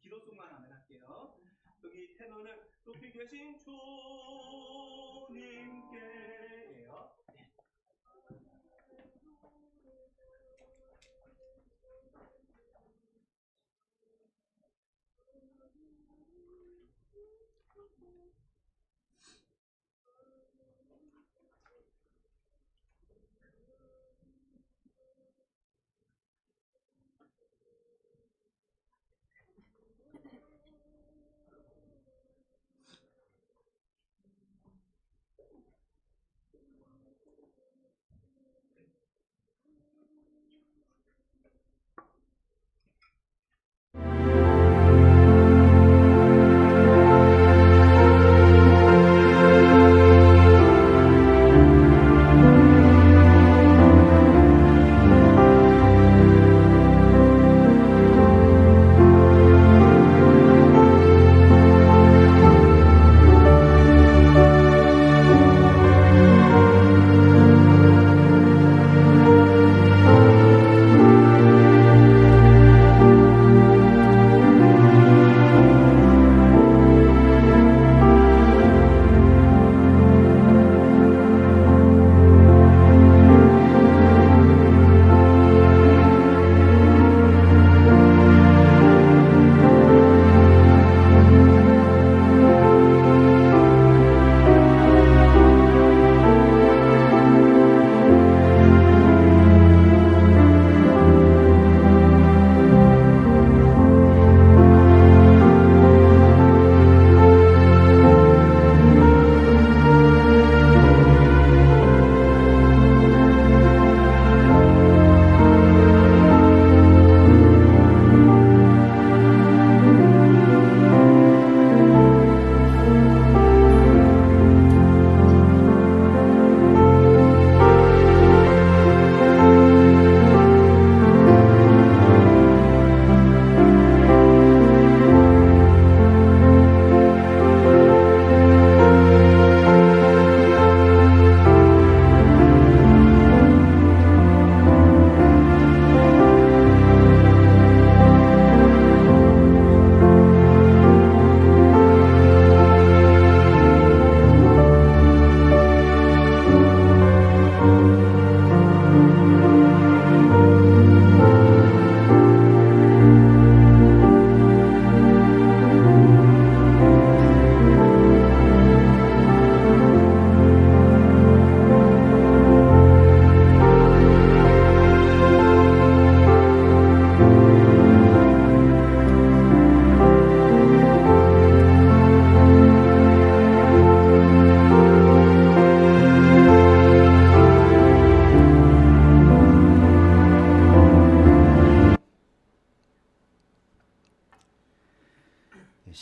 기도송만 하면 할게요. 여기 테너는 높이 계신 주님께예요.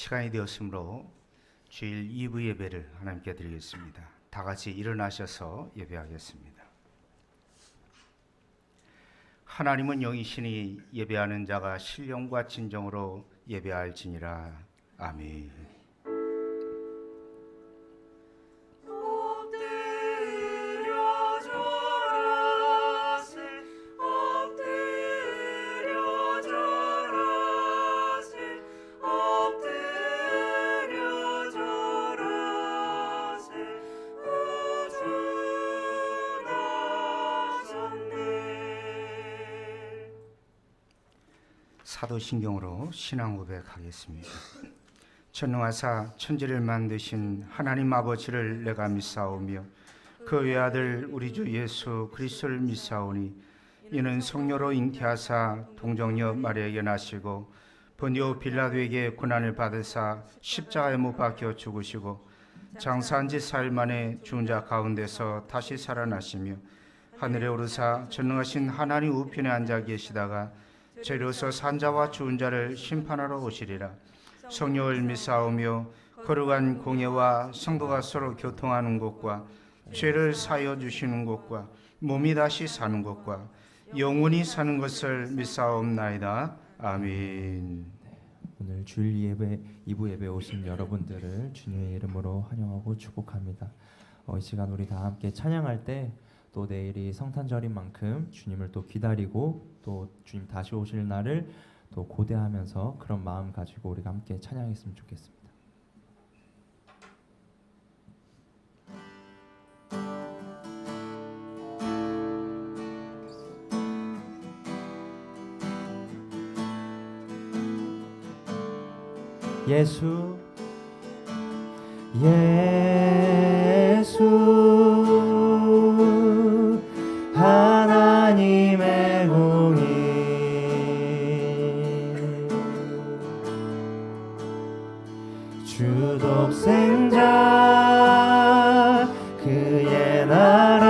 시간이 되었으므로 주일 2부 예배를 하나님께 드리겠습니다. 다 같이 일어나셔서 예배하겠습니다. 하나님은 영이시니 예배하는 자가 신령과 진정으로 예배할지니라. 아멘. 사도신경으로 신앙 고백하겠습니다. 전능하사 천지를 만드신 하나님 아버지를 내가 믿사오며 그 외아들 우리 주 예수 그리스도를 믿사오니 이는 성녀로 잉태하사 동정녀 마리아에게 나시고 본디오 빌라도에게 고난을 받으사 십자가에 못 박혀 죽으시고 장사한 지 4일 만에 죽은 자 가운데서 다시 살아나시며 하늘에 오르사 전능하신 하나님 우편에 앉아 계시다가 재료서 산자와 죽은 자를 심판하러 오시리라. 성령을 믿사오며 거룩한 공예와 성도가 서로 교통하는 것과 죄를 사하여 주시는 것과 몸이 다시 사는 것과 영원히 사는 것을 믿사옵나이다. 아멘. 오늘 주일 예배 2부 예배 오신 여러분들을 주님의 이름으로 환영하고 축복합니다. 이 시간 우리 다 함께 찬양할 때 또 내일이 성탄절인 만큼 주님을 또 기다리고 또 주님 다시 오실 날을 또 고대하면서 그런 마음 가지고 우리가 함께 찬양했으면 좋겠습니다. 예수 예수 하나님의 공의 주 독생자 그의 나라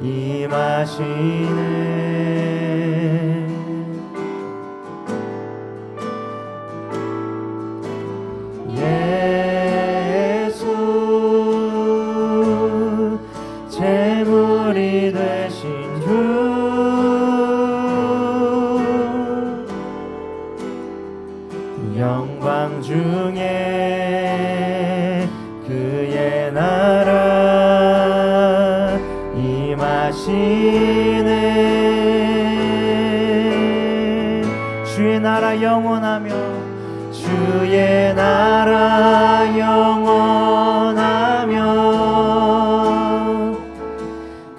임하시네 제물이 되신 주 영광 중에 그의 나라 임하시네 주의 나라 영원하며 주의 나라 영원하며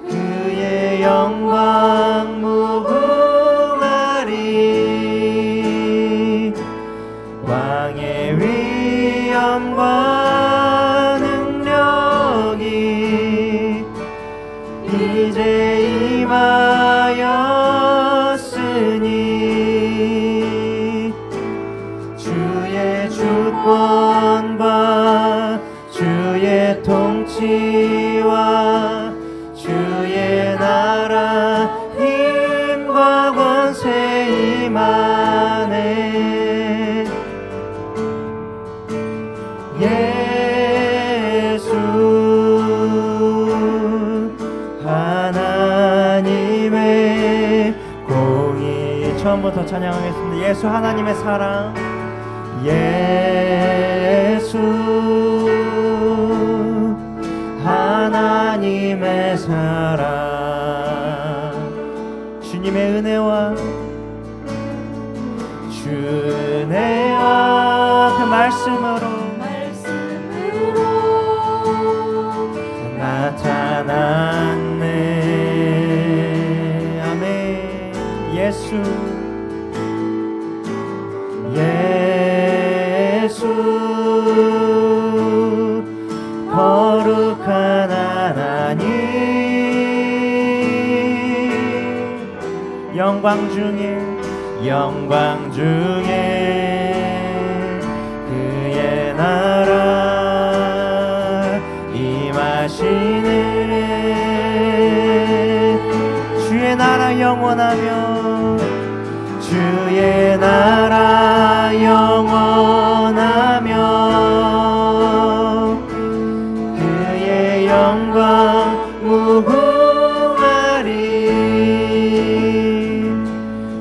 그의 영광 무궁하리 왕의 위엄과 능력이 이제 임하였으니 주의 주권과 주의 통치와 주의 나라 힘과 권세 임하네 예수 하나님의 공의 처음부터 찬양하겠습니다. 예수 하나님의 사랑 예수 하나님의 사랑 주님의 은혜와 주 은혜와 그 말씀으로 나타났네 아멘 예수 거룩한 하나님 영광 중에 그의 나라 임하시네 주의 나라 영원하며 주의 나라 영원하며 그의 영광 무궁하리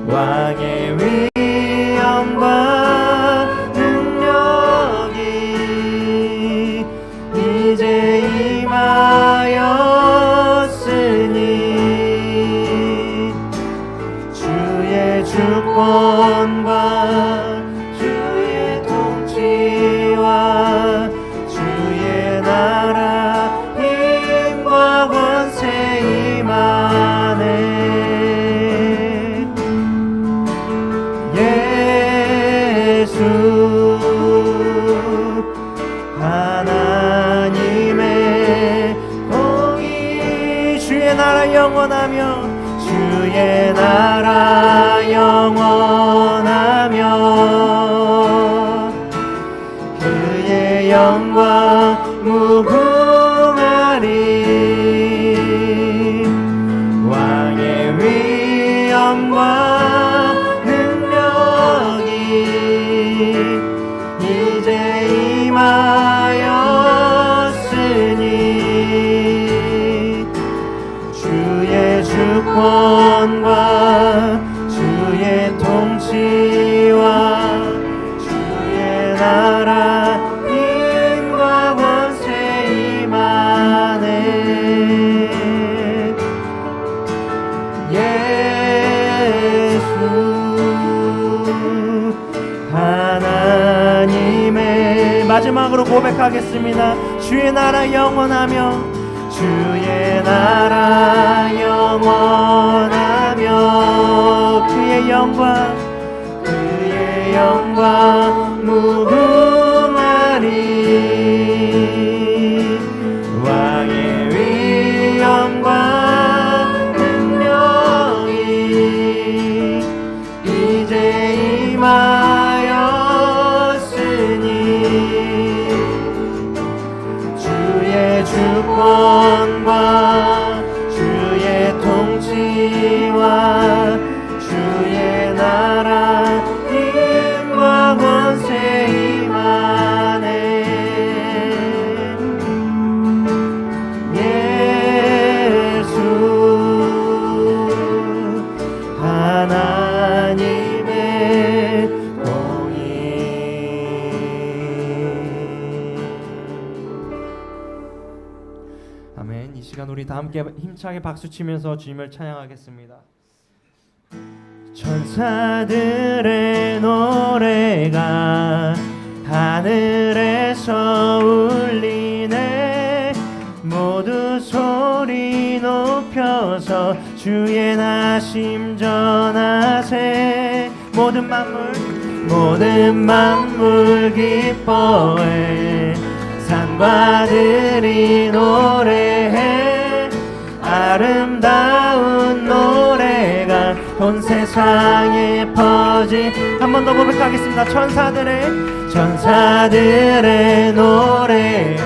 왕의 위엄과 능력이 이제 임하였으니 주의 주권과 주의 통치와 주의 나라 힘과 권세 임하네 예수 하나님의 공의 주의 나라 영원하며 주의 나라 영원하며 그의 영광 무궁하리 왕의 위엄과 능력이 이제 임하였으니 주의 주권과 주의 통치와 주의 나라 힘과 권세 임하네 예수 하나님의 마지막으로 고백하겠습니다. 주의 나라 영원하며 주의 나라 영원하며 그의 영광 무궁하리 왕의 위엄과 능력이 이제 임하였으니 주의 주권과 주의 통치와 주의 나라 힘과 권세 임하네. 예수 하나님의 공의. 아멘. 이 시간 우리 다 함께 힘차게 박수치면서 주님을 찬양하겠습니다. 천사들의 노래가 하늘에서 울리네. 모두 소리 높여서 주의 나심 전하세. 모든 만물 기뻐해. 산과 들이 노래해. 아름다운 노래가 온 세상에 퍼지. 한 번 더 고백하겠습니다. 천사들의 노래가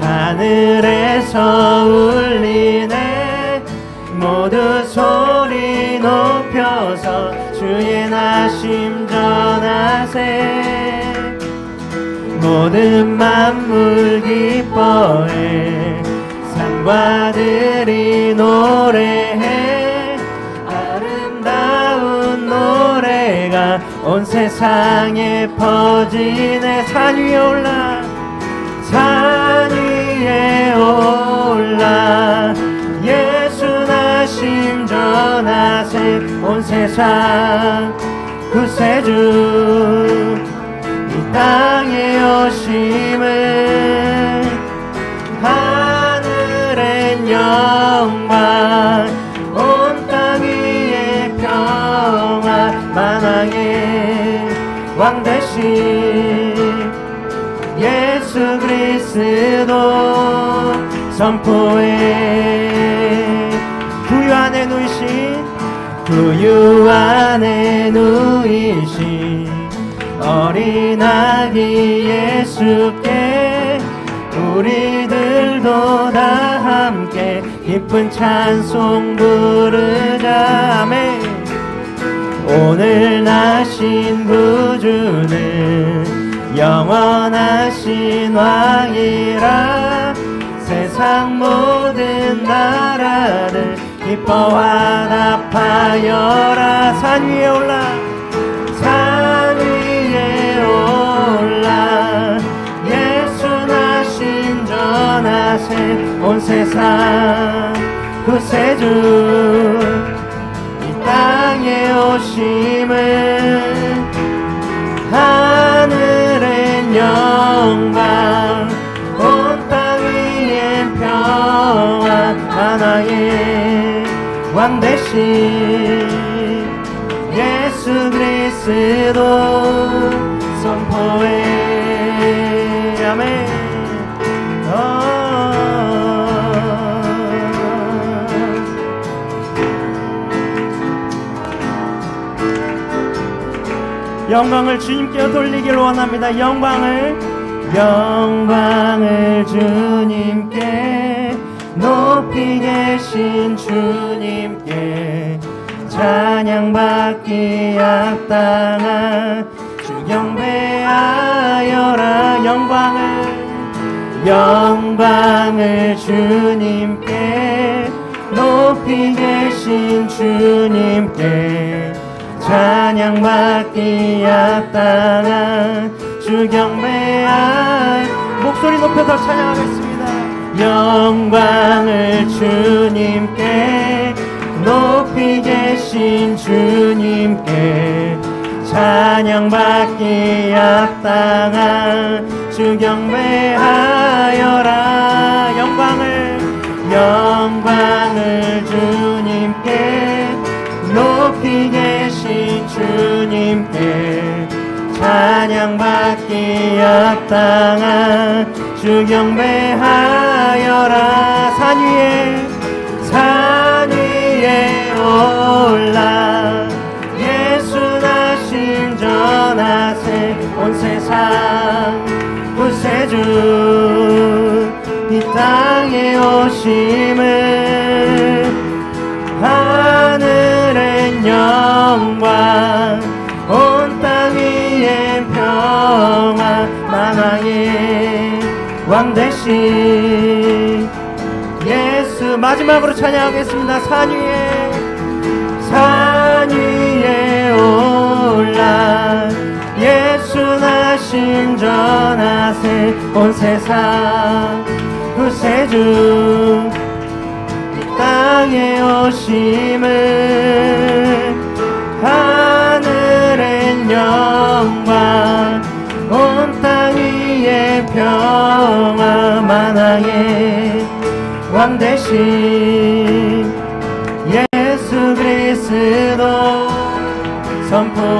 하늘에서 울리네. 모두 소리 높여서 주의 나심 전하세. 모든 만물 기뻐해. 산과 들이 노래해. 아름다운 노래가 온 세상에 퍼지네. 산 위에 올라 예수 나심 전하세. 온 세상 구세주 이 땅에 오심을. 하늘엔 영광 온 땅 위에 평화. 만왕의 왕 되신 예수 그리스도 선포해. 구유 안에 누이신 어린 아기 예수께 우리들도 다 함께 기쁜 찬송 부르자. 아멘. 오늘 나신 구주는 영원하신 왕이라. 세상 모든 나라를 기뻐 화답하여라. 산 위에 올라 예수 나신 전하세. 온 세상 구세주 이 땅에 오심을. 하늘엔 영광 온 땅 위엔 평화. 만왕의 왕 되신 예수 그리스도 선포해. 아멘. 영광을 주님께 돌리길 원합니다. 영광을 주님께 높이 계신 주님께 찬양받기 합당한 주 경배하여라. 영광을 주님께 높이 계신 주님께 찬양받기 합당한 주 경배하여. 목소리 높여서 찬양하겠습니다. 영광을 주님께 높이 계신 주님께 찬양받기 합당한 주 경배하여라. 영광을 주님께 높이 계신 주님께 찬양받기 합당한 주 경배하여라. 산 위에 올라 예수 나신 전하세 온 세상 구세주 이 땅에 오심을 하늘엔 영광 온 땅 위엔 평화 만왕의 왕 되신 예수 마지막으로 찬양하겠습니다. 산 위에 올라 예수 나신 전하세 온 세상 구세주 이 땅에 오심을 하늘엔 영광 온 땅 위에 평화 만왕의 왕 되신 예수 그리스도 선포해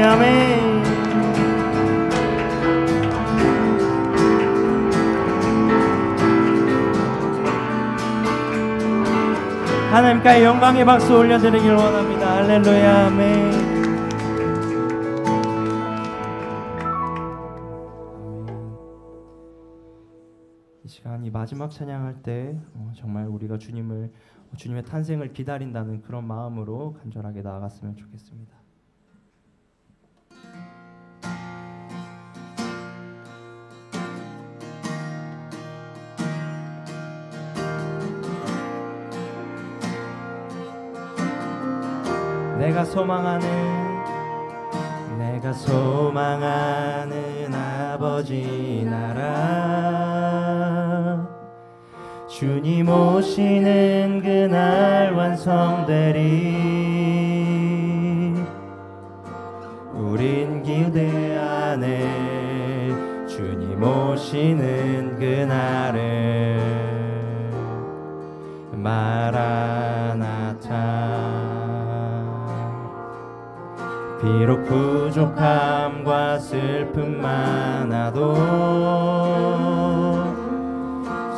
아멘. 하나님께 영광의 박수 올려드리길 원합니다. 할렐루야 아멘. 이 시간 이 마지막 찬양할 때 정말 우리가 주님의 탄생을 기다린다는 그런 마음으로 간절하게 나아갔으면 좋겠습니다. 내가 소망하는 아버지 나라 주님 오시는 그날 완성되리. 우린 기대하네 주님 오시는 그날을. 마라나타. 비록 부족함과 슬픔 많아도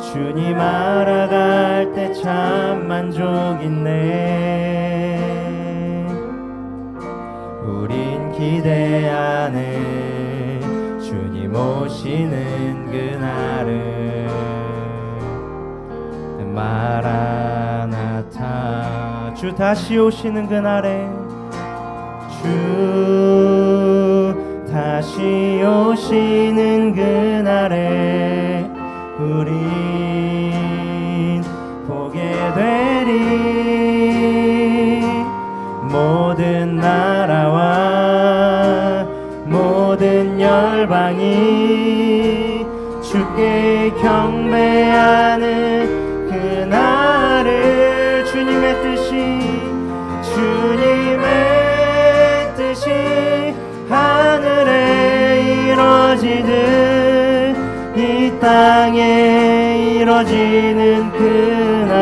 주님 알아갈 때 참 만족 있네. 우린 기대하네 주님 오시는 그날을. 마라나타. 주 다시 오시는 그날에 주 다시 오시는 그날에 우린 보게 되리. 모든 나라와 모든 열방이 주께 경배하는 그날을. 주님의 뜻이 하늘에 이루어지듯 이 땅에 이루어지는 그날.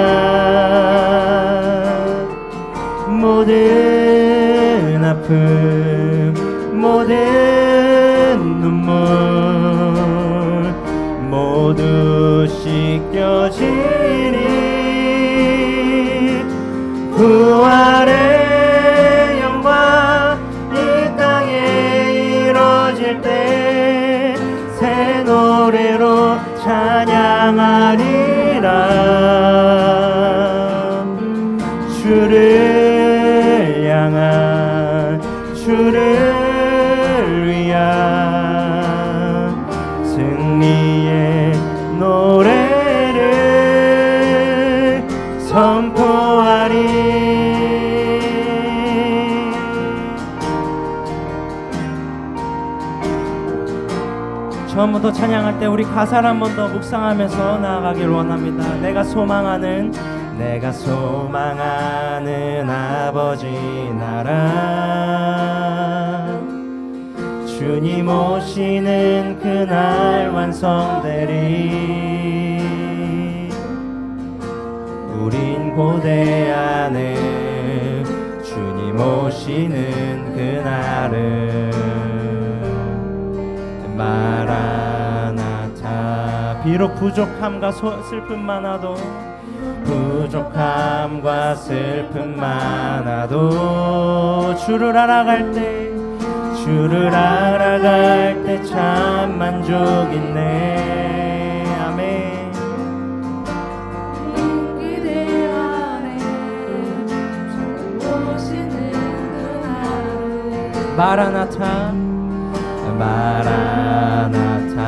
모든 아픔 모든 눈물 모두 씻겨지리. 부활의 새 노래로 찬양하리라. 주를 향한 주를 위한 승리의 노래를 선포하리. 처음부터 찬양할 때 우리 가사를 한 번 더 묵상하면서 나아가길 원합니다. 내가 소망하는 아버지 나라 주님 오시는 그날 완성되리. 우린 고대 안에 주님 오시는 그날을 마라나타. 비록 부족함과 슬픔 많아도 주를 알아갈 때 참 만족 있네. 아멘. 그대 안에 오시는 그날 마라나타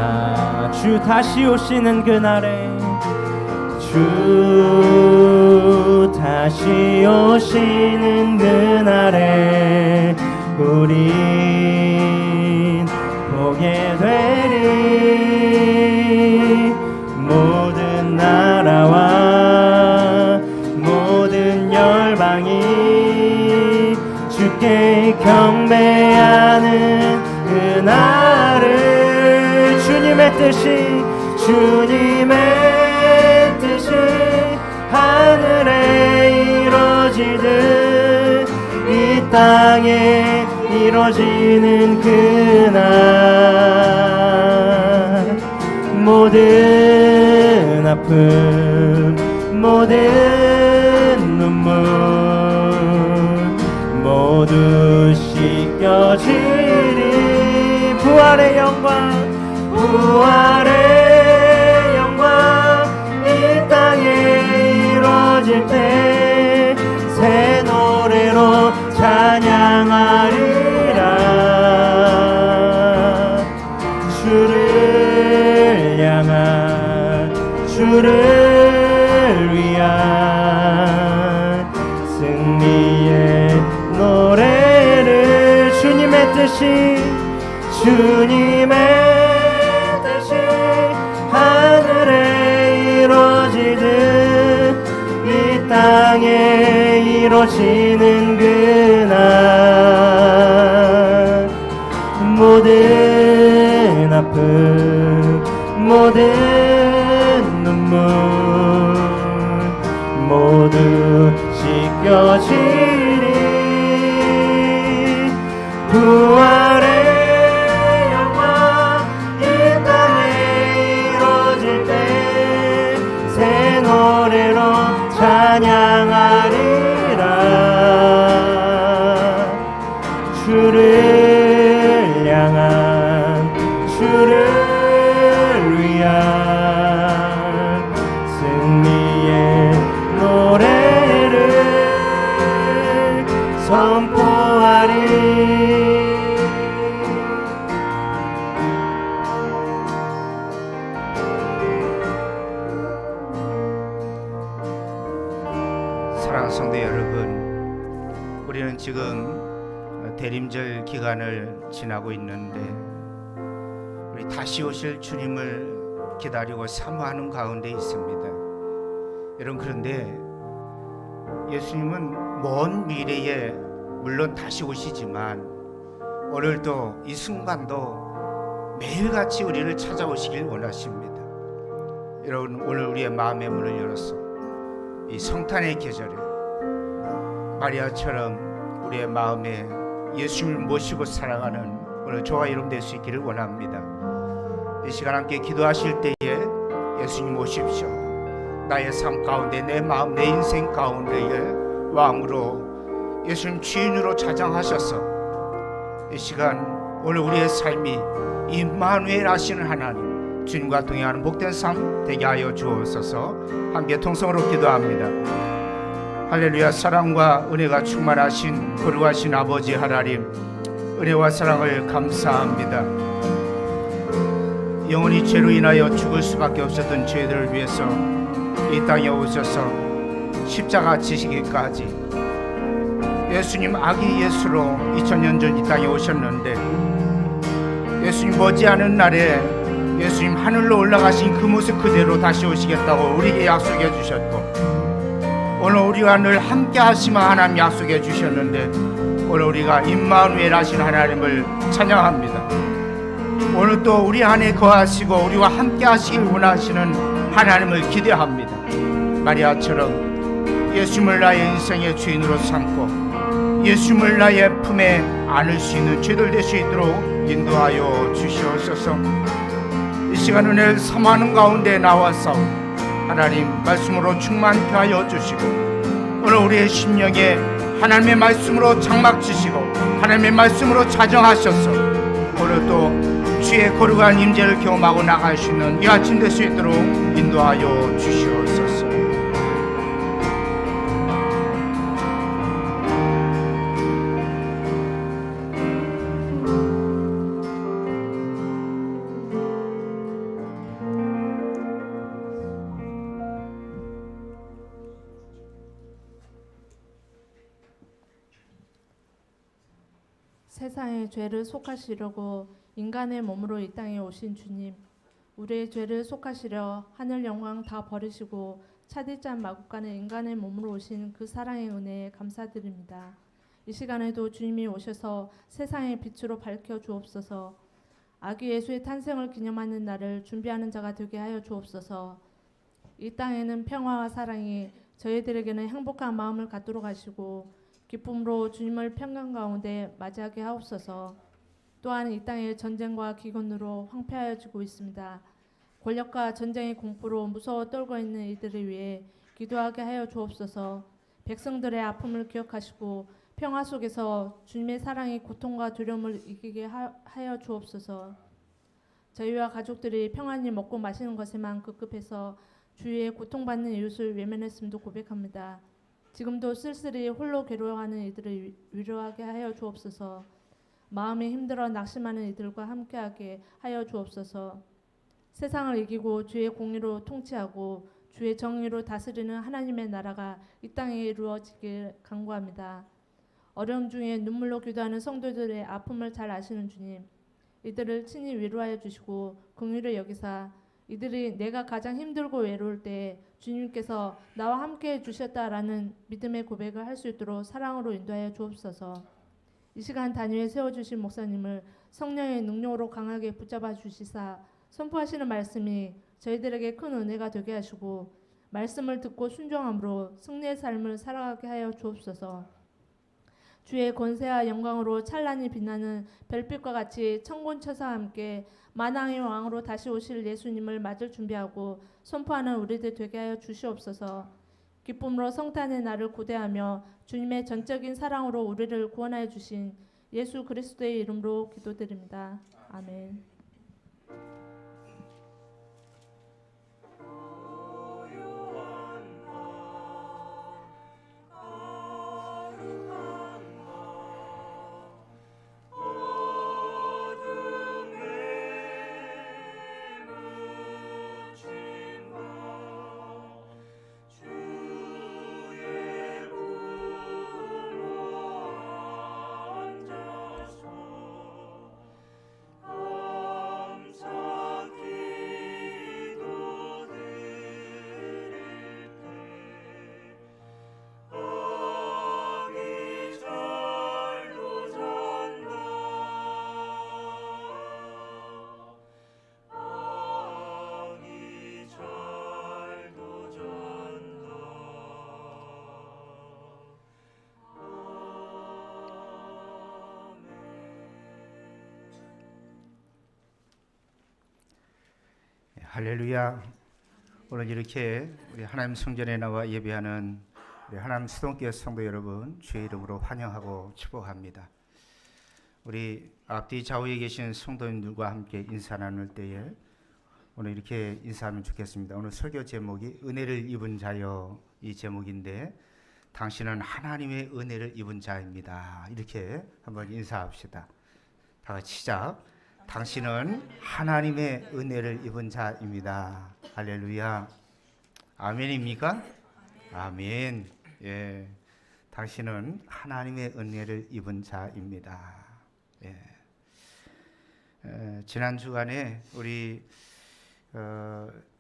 주 다시 오시는 그날에 주 다시 오시는 그날에 우린 보게 되리. 모든 나라와 모든 열방이 주께 경배하는 그날을 주님의 뜻이 하늘에 이루어지듯 이 땅에 이루어지는 그날 모든 아픔 모든 눈물 모두 씻겨지리. 부활의 영광 이 땅에 이루어질 때 새 노래로 찬양하리라. 주를 위한 승리의 노래를 주님의 뜻이 하늘에 이루어지듯 이 땅에 이루어지는 그날 모든 아픔 모든 눈물 모두 씻겨지리. 부활의 영광 이 땅에 이루어질 때 새 노래로 찬양하리라. 주를 위한 승리의 노래를 선포하리. 사랑하는 성도 여러분, 우리는 지금 대림절 기간을 지나고 있는데 우리 다시 오실 주님을 기다리고 사모하는 가운데 있습니다. 여러분, 그런데 예수님은 먼 미래에 물론 다시 오시지만 오늘도 이 순간도 매일같이 우리를 찾아오시길 원하십니다. 여러분, 오늘 우리의 마음의 문을 열어서 이 성탄의 계절에 마리아처럼 우리의 마음에 예수님을 모시고 살아가는 오늘 저와 여러분 될 수 있기를 원합니다. 이 시간 함께 기도하실 때에 예수님 오십시오. 나의 삶 가운데 내 마음 내 인생 가운데에 왕으로 예수님 주인으로 자장하셔서 이 시간 오늘 우리의 삶이 임마누엘 하시는 하나님 주님과 동행하는 복된 삶 되게 하여 주옵소서. 함께 통성으로 기도합니다. 할렐루야. 사랑과 은혜가 충만하신 거룩하신 아버지 하나님, 은혜와 사랑을 감사합니다. 영원히 죄로 인하여 죽을 수밖에 없었던 죄들을 위해서 이 땅에 오셔서 십자가 지시기까지 예수님 아기 예수로 2000년 전 이 땅에 오셨는데 예수님 머지않은 날에 예수님 하늘로 올라가신 그 모습 그대로 다시 오시겠다고 우리에게 약속해 주셨고, 오늘 우리가 늘 함께 하시마 하나님 약속해 주셨는데, 오늘 우리가 임마누엘 하신 하나님을 찬양합니다. 오늘 또 우리 안에 거하시고 우리와 함께 하시길 원하시는 하나님을 기대합니다. 마리아처럼 예수님을 나의 인생의 주인으로 삼고 예수님을 나의 품에 안을 수 있는 죄들 될 수 있도록 인도하여 주시옵소서. 이 시간 은혜를 사모하는 가운데 나와서 하나님 말씀으로 충만케 하여 주시고, 오늘 우리의 심령에 하나님의 말씀으로 장막 주시고 하나님의 말씀으로 자정하셔서 오늘 또 주의 거룩한 임재를 경험하고 나갈 수 있는 이 아침 될 수 있도록 인도하여 주시옵소서. 세상의 죄를 속하시려고 인간의 몸으로 이 땅에 오신 주님, 우리의 죄를 속하시려 하늘 영광 다 버리시고 차디찬 마국간의 인간의 몸으로 오신 그 사랑의 은혜에 감사드립니다. 이 시간에도 주님이 오셔서 세상의 빛으로 밝혀 주옵소서. 아기 예수의 탄생을 기념하는 날을 준비하는 자가 되게 하여 주옵소서. 이 땅에는 평화와 사랑이, 저희들에게는 행복한 마음을 갖도록 하시고 기쁨으로 주님을 평강 가운데 맞이하게 하옵소서. 또한 이 땅의 전쟁과 기근으로 황폐하여지고 있습니다. 권력과 전쟁의 공포로 무서워 떨고 있는 이들을 위해 기도하게 하여 주옵소서. 백성들의 아픔을 기억하시고 평화 속에서 주님의 사랑이 고통과 두려움을 이기게 하여 주옵소서. 저희와 가족들이 평안히 먹고 마시는 것에만 급급해서 주위에 고통받는 이웃을 외면했음도 고백합니다. 지금도 쓸쓸히 홀로 괴로워하는 이들을 위로하게 하여 주옵소서. 마음이 힘들어 낙심하는 이들과 함께하게 하여 주옵소서. 세상을 이기고 주의 공의로 통치하고 주의 정의로 다스리는 하나님의 나라가 이 땅에 이루어지길 간구합니다. 어려움 중에 눈물로 기도하는 성도들의 아픔을 잘 아시는 주님, 이들을 친히 위로하여 주시고 긍휼히 여기사 이들이 내가 가장 힘들고 외로울 때 주님께서 나와 함께해 주셨다라는 믿음의 고백을 할 수 있도록 사랑으로 인도하여 주옵소서. 이 시간 단위에 세워주신 목사님을 성령의 능력으로 강하게 붙잡아 주시사 선포하시는 말씀이 저희들에게 큰 은혜가 되게 하시고 말씀을 듣고 순종함으로 승리의 삶을 살아가게 하여 주옵소서. 주의 권세와 영광으로 찬란히 빛나는 별빛과 같이 천군천사와 함께 만왕의 왕으로 다시 오실 예수님을 맞을 준비하고 선포하는 우리들 되게 하여 주시옵소서. 기쁨으로 성탄의 날을 고대하며 주님의 전적인 사랑으로 우리를 구원하여 주신 예수 그리스도의 이름으로 기도드립니다. 아멘. 할렐루야. 오늘 이렇게 우리 하나님 성전에 나와 예배하는 우리 하나님 수동교회 성도 여러분 주의 이름으로 환영하고 축복합니다. 우리 앞뒤 좌우에 계신 성도님들과 함께 인사 나눌 때에 오늘 이렇게 인사하면 좋겠습니다. 오늘 설교 제목이 은혜를 입은 자여 이 제목인데, 당신은 하나님의 은혜를 입은 자입니다. 이렇게 한번 인사합시다. 다 같이 시작. 당신은 하나님의 은혜를 입은 자입니다. 할렐루야. 아멘입니까? 아멘. 예, 당신은 하나님의 은혜를 입은 자입니다. 예. 지난 주간에 우리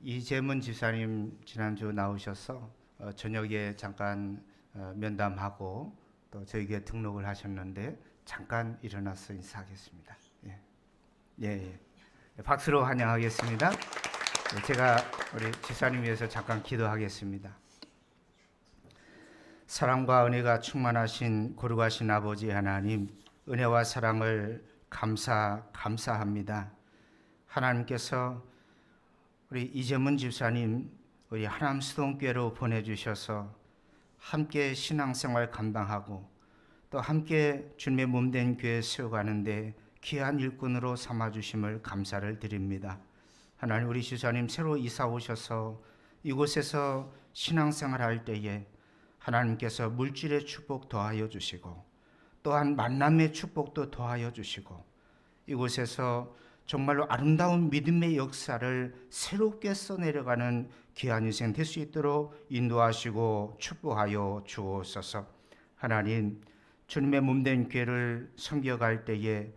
이재문 집사님 지난주 나오셔서 저녁에 잠깐 면담하고 또 저에게 등록을 하셨는데 잠깐 일어나서 인사하겠습니다. 예. 박수로 환영하겠습니다. 제가 우리 집사님 위해서 잠깐 기도하겠습니다. 사랑과 은혜가 충만하신 거룩하신 아버지 하나님, 은혜와 사랑을 감사합니다. 하나님께서 우리 이재문 집사님 우리 하남 수동교회로 보내주셔서 함께 신앙생활 감당하고 또 함께 주님의 몸된 교회 세워가는데 귀한 일꾼으로 삼아주심을 감사를 드립니다. 하나님, 우리 집사님 새로 이사 오셔서 이곳에서 신앙생활 할 때에 하나님께서 물질의 축복 더하여 주시고 또한 만남의 축복도 더하여 주시고 이곳에서 정말로 아름다운 믿음의 역사를 새롭게 써내려가는 귀한 인생 될 수 있도록 인도하시고 축복하여 주옵소서. 하나님, 주님의 몸된 교회를 섬겨갈 때에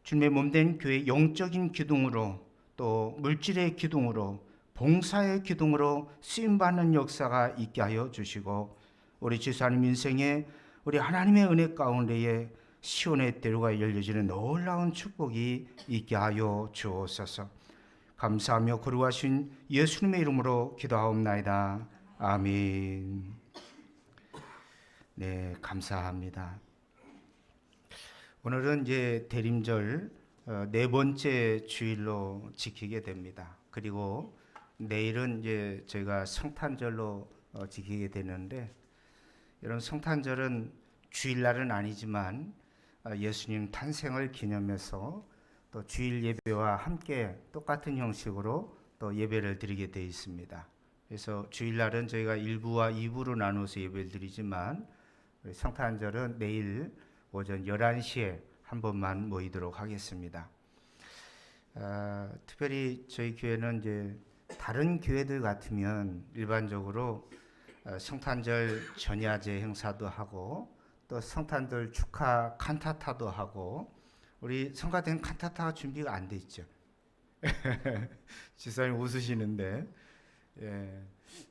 주님의 몸된 교회 영적인 기둥으로 또 물질의 기둥으로 봉사의 기둥으로 쓰임받는 역사가 있게 하여 주시고 우리 집사님 인생에 우리 하나님의 은혜 가운데에 시온의 대로가 열려지는 놀라운 축복이 있게 하여 주옵소서. 감사하며 거룩하신 예수님의 이름으로 기도하옵나이다. 아멘. 네, 감사합니다. 오늘은 이제 대림절 네 번째 주일로 지키게 됩니다. 그리고 내일은 이제 저희가 성탄절로 지키게 되는데, 이런 성탄절은 주일날은 아니지만 예수님 탄생을 기념해서 또 주일 예배와 함께 똑같은 형식으로 또 예배를 드리게 되어 있습니다. 그래서 주일날은 저희가 1부와 2부로 나눠서 예배를 드리지만 성탄절은 내일 오전 11시에 한 번만 모이도록 하겠습니다. 특별히 저희 교회는 이제 다른 교회들 같으면 일반적으로 성탄절 전야제 행사도 하고 또 성탄절 축하 칸타타도 하고, 우리 성가대는 칸타타가 준비가 안 돼 있죠. 지사님 웃으시는데,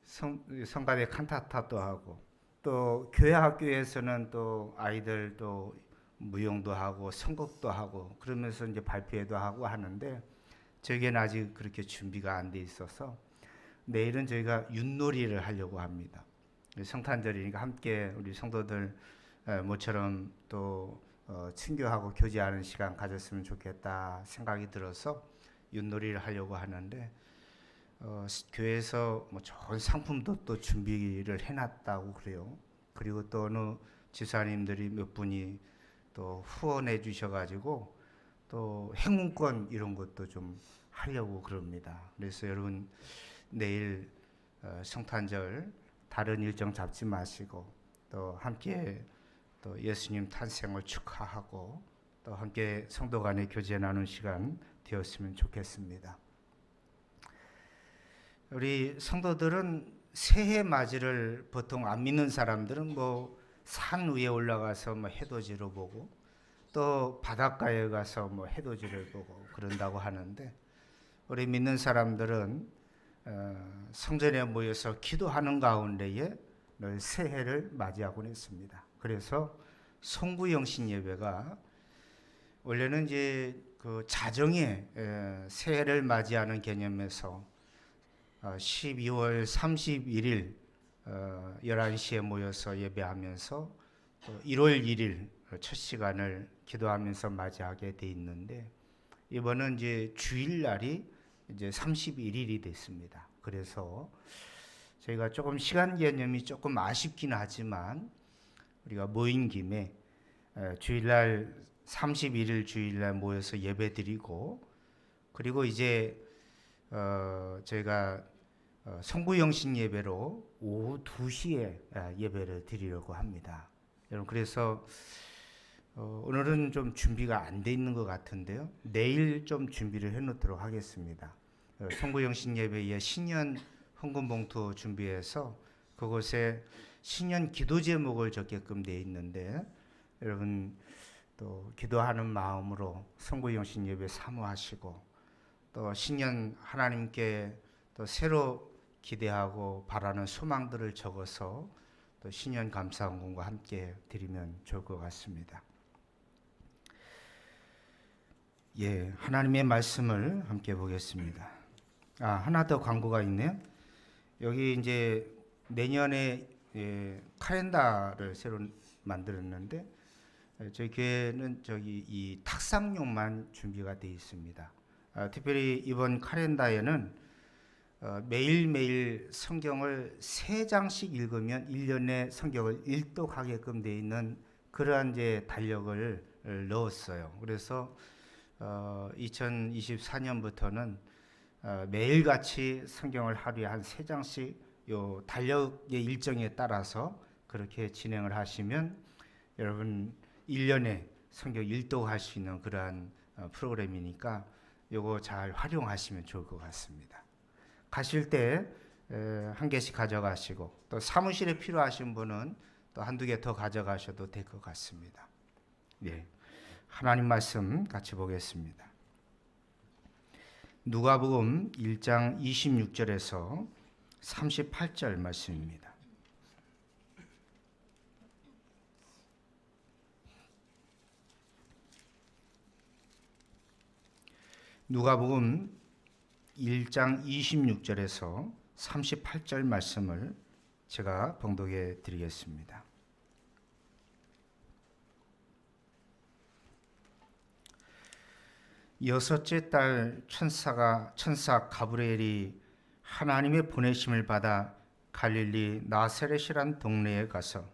성가대 칸타타도 하고 또 교회 학교에서는 또 아이들 또 무용도 하고 선곡도 하고 그러면서 이제 발표회도 하고 하는데, 저에게는 아직 그렇게 준비가 안 돼 있어서 내일은 저희가 윷놀이를 하려고 합니다. 성탄절이니까 함께 우리 성도들 모처럼 또 친교하고 교제하는 시간 가졌으면 좋겠다 생각이 들어서 윷놀이를 하려고 하는데, 교회에서 뭐 좋은 상품도 또 준비를 해놨다고 그래요. 그리고 또 어느 지사님들이 몇 분이 또 후원해 주셔가지고 또 행운권 이런 것도 좀 하려고 그럽니다. 그래서 여러분 내일 성탄절 다른 일정 잡지 마시고 또 함께 또 예수님 탄생을 축하하고 또 함께 성도 간의 교제 나누는 시간 되었으면 좋겠습니다. 우리 성도들은 새해 맞이를 보통 안 믿는 사람들은 뭐 산 위에 올라가서 뭐 해돋이를 보고 또 바닷가에 가서 뭐 해돋이를 보고 그런다고 하는데, 우리 믿는 사람들은 성전에 모여서 기도하는 가운데에 늘 새해를 맞이하곤 했습니다. 그래서 송구영신 예배가 원래는 이제 그 자정에 새해를 맞이하는 개념에서 12월 31일 11시에 모여서 예배하면서 1월 1일 첫 시간을 기도하면서 맞이하게 돼 있는데, 이번은 이제 주일날이 이제 31일이 됐습니다. 그래서 저희가 조금 시간 개념이 조금 아쉽긴 하지만 우리가 모인 김에 주일날 31일 주일날 모여서 예배드리고, 그리고 이제 저희가 성구영신 예배로 오후 2시에 예배를 드리려고 합니다. 여러분, 그래서 오늘은 좀 준비가 안 돼 있는 것 같은데요. 내일 좀 준비를 해놓도록 하겠습니다. 성구영신 예배에 신년 헌금봉투 준비해서 그곳에 신년 기도 제목을 적게끔 돼 있는데, 여러분 또 기도하는 마음으로 성부영신 예배 사모하시고 또 신년 하나님께 또 새로 기대하고 바라는 소망들을 적어서 또 신년 감사원금과 함께 드리면 좋을 것 같습니다. 예, 하나님의 말씀을 함께 보겠습니다. 하나 더 광고가 있네요. 여기 이제 내년에 카렌다를 새로 만들었는데 저희 교회는 저기 이 탁상용만 준비가 되어 있습니다. 특별히 이번 카렌다에는 매일매일 성경을 3장씩 읽으면 1년에 성경을 일독하게끔 되어 있는 그러한 이제 달력을 넣었어요. 그래서 2024년부터는 매일같이 성경을 하루에 한 3장씩 요 달력의 일정에 따라서 그렇게 진행을 하시면 여러분 1년에 성경 일독할 수 있는 그러한 프로그램이니까 요거 잘 활용하시면 좋을 것 같습니다. 가실 때 한 개씩 가져가시고 또 사무실에 필요하신 분은 또 한두 개 더 가져가셔도 될 것 같습니다. 예, 하나님 말씀 같이 보겠습니다. 누가복음 1장 26절에서 38절 말씀입니다. 누가복음 1장 26절에서 38절 말씀을 제가 봉독해 드리겠습니다. 여섯째 달 천사 가브리엘이 하나님의 보내심을 받아 갈릴리 나사렛이란 동네에 가서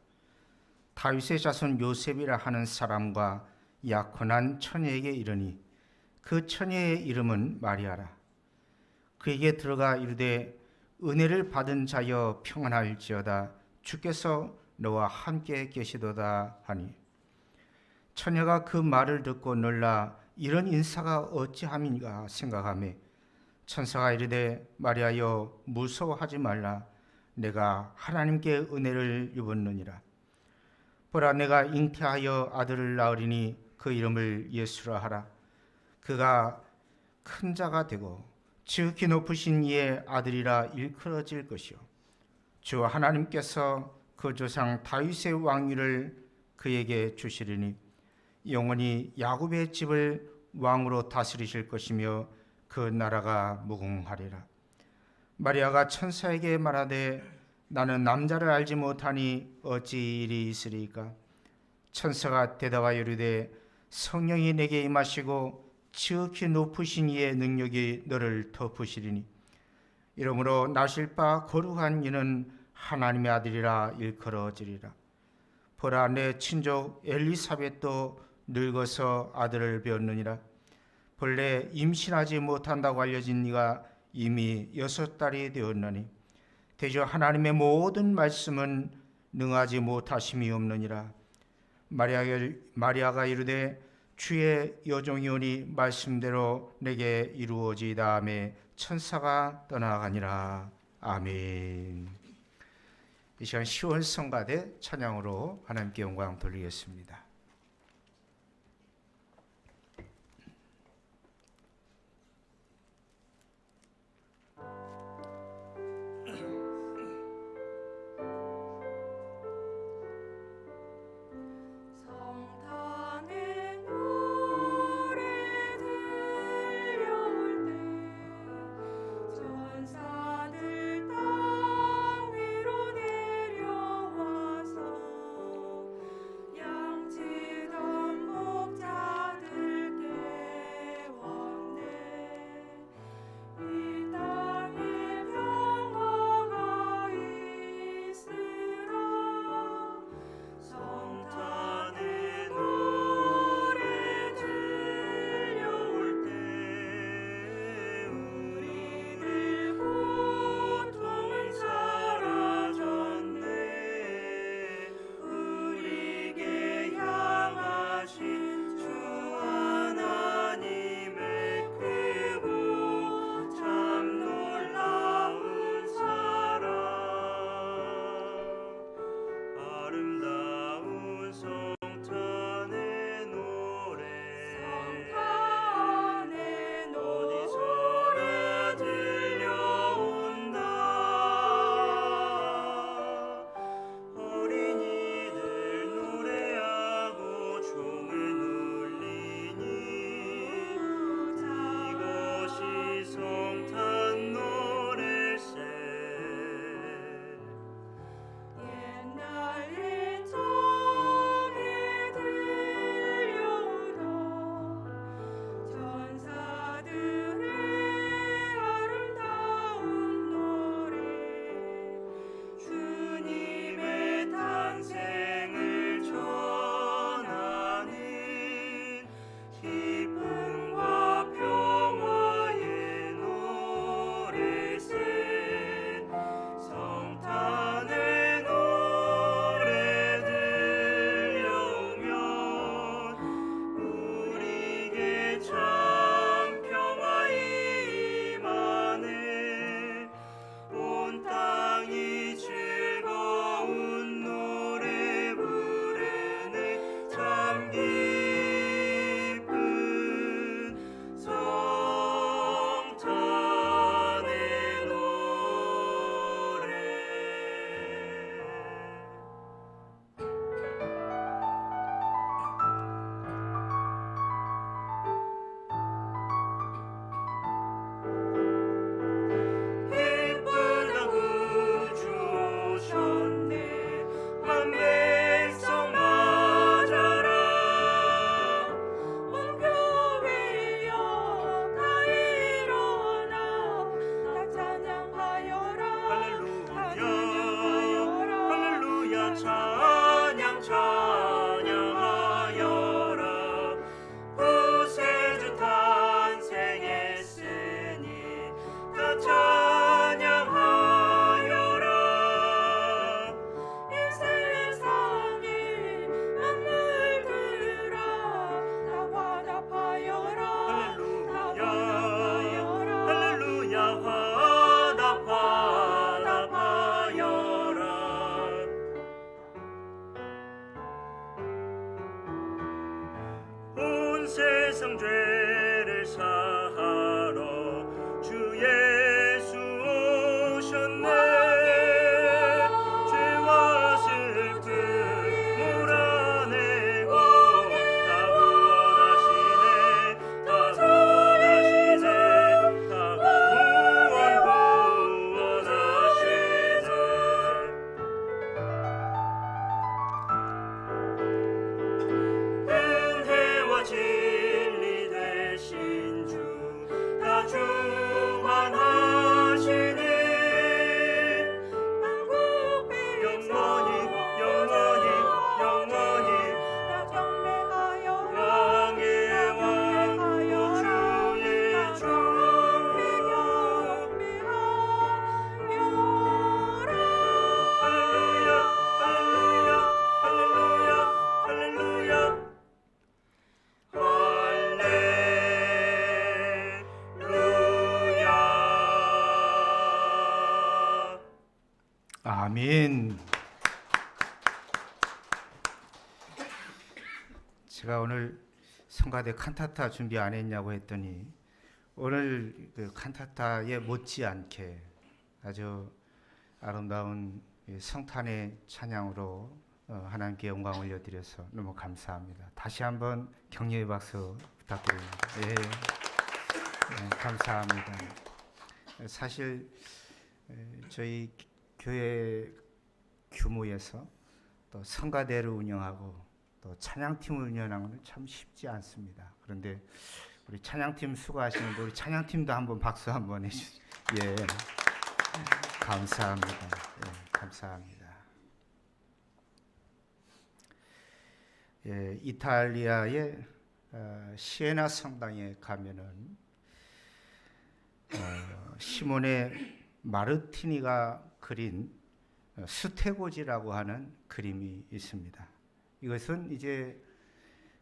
다윗의 자손 요셉이라 하는 사람과 약혼한 처녀에게 이르니 그 처녀의 이름은 마리아라. 그에게 들어가 이르되 은혜를 받은 자여 평안할지어다 주께서 너와 함께 계시도다 하니 처녀가 그 말을 듣고 놀라 이런 인사가 어찌함인가 생각하며 천사가 이르되 마리아여 무서워하지 말라 내가 하나님께 은혜를 입었느니라. 보라 내가 잉태하여 아들을 낳으리니 그 이름을 예수라 하라. 그가 큰 자가 되고 지극히 높으신 이의 아들이라 일컬어질 것이요 주 하나님께서 그 조상 다윗의 왕위를 그에게 주시리니 영원히 야곱의 집을 왕으로 다스리실 것이며 그 나라가 무궁하리라. 마리아가 천사에게 말하되 나는 남자를 알지 못하니 어찌 일이 있으리까? 천사가 대답하여 이르되 성령이 내게 임하시고 지극히 높으신 이의 능력이 너를 덮으시리니 이러므로 나실 바 거룩한 이는 하나님의 아들이라 일컬어지리라. 보라 내 친족 엘리사벳도 늙어서 아들을 배었느니라. 본래 임신하지 못한다고 알려진 이가 이미 6달이 되었나니 대저 하나님의 모든 말씀은 능하지 못하심이 없느니라. 마리아가 이르되 주의 여종이오니 말씀대로 내게 이루어지이다 하며 천사가 떠나가니라. 아멘. 이 시간 시원 성가대 찬양으로 하나님께 영광 돌리겠습니다. 양치 찬양 찬양하여라. 구세주 탄생했으니 다 찬양하여라. 이 세상의 만물들아 다 화답하여라. 할렐루야 화답하여라. 온 세상 죄를 사하러 주 예수 오셨네. 죄와 슬픔 몰아내고 다 구원하시네. 다 구원하시네. 다 구원하시네. 은혜와 진리 되신 주 다 주관하시니 영원히 영원히 영원히 다 경배하여라. 왕의 왕 우주의 주 할렐루야 할렐루야 할렐루야 할렐루야 할렐루야. 아멘. 제가 오늘 성가대 칸타타 준비 안 했냐고 했더니 오늘 그 칸타타에 못지않게 아주 아름다운 이 성탄의 찬양으로 하나님께 영광 올려드려서 너무 감사합니다. 다시 한번 격려의 박수 부탁드립니다. 예, 감사합니다. 사실 저희 교회 규모에서 또 성가대를 운영하고 또 찬양팀을 운영하는 건 참 쉽지 않습니다. 그런데 우리 찬양팀 수고하시는데 우리 찬양팀도 한번 박수 한번 해주세요. 예, 감사합니다. 예, 감사합니다. 예, 이탈리아의 시에나 성당에 가면은 시몬의 마르티니가 그린 스테고지라고 하는 그림이 있습니다. 이것은 이제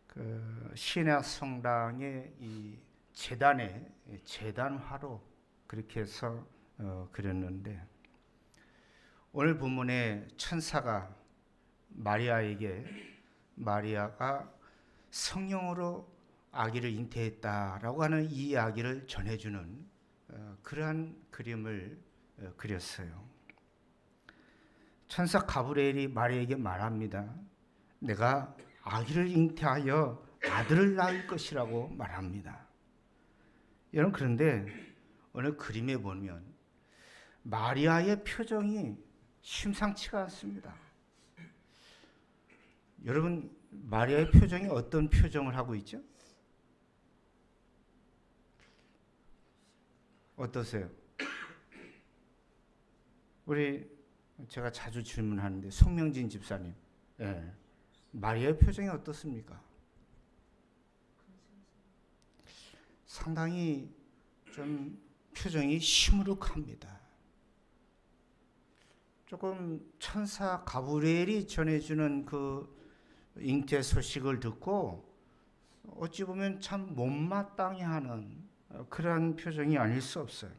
그 시에나 성당의 이 제단에 제단화로 그렇게 해서 그렸는데 오늘 본문에 천사가 마리아가 성령으로 아기를 잉태했다라고 하는 이 이야기를 전해주는 그러한 그림을 그렸어요. 천사 가브리엘이 마리아에게 말합니다. 내가 아기를 잉태하여 아들을 낳을 것이라고 말합니다. 여러분, 그런데 오늘 그림에 보면 마리아의 표정이 심상치가 않습니다. 여러분, 마리아의 표정이 어떤 표정을 하고 있죠? 어떠세요? 제가 자주 질문하는데 송명진 집사님, 마리아의 표정이 어떻습니까? 상당히 좀 표정이 시무룩합니다. 조금 천사 가브리엘이 전해주는 그 잉태 소식을 듣고 어찌 보면 참 못마땅해하는 그러한 표정이 아닐 수 없어요.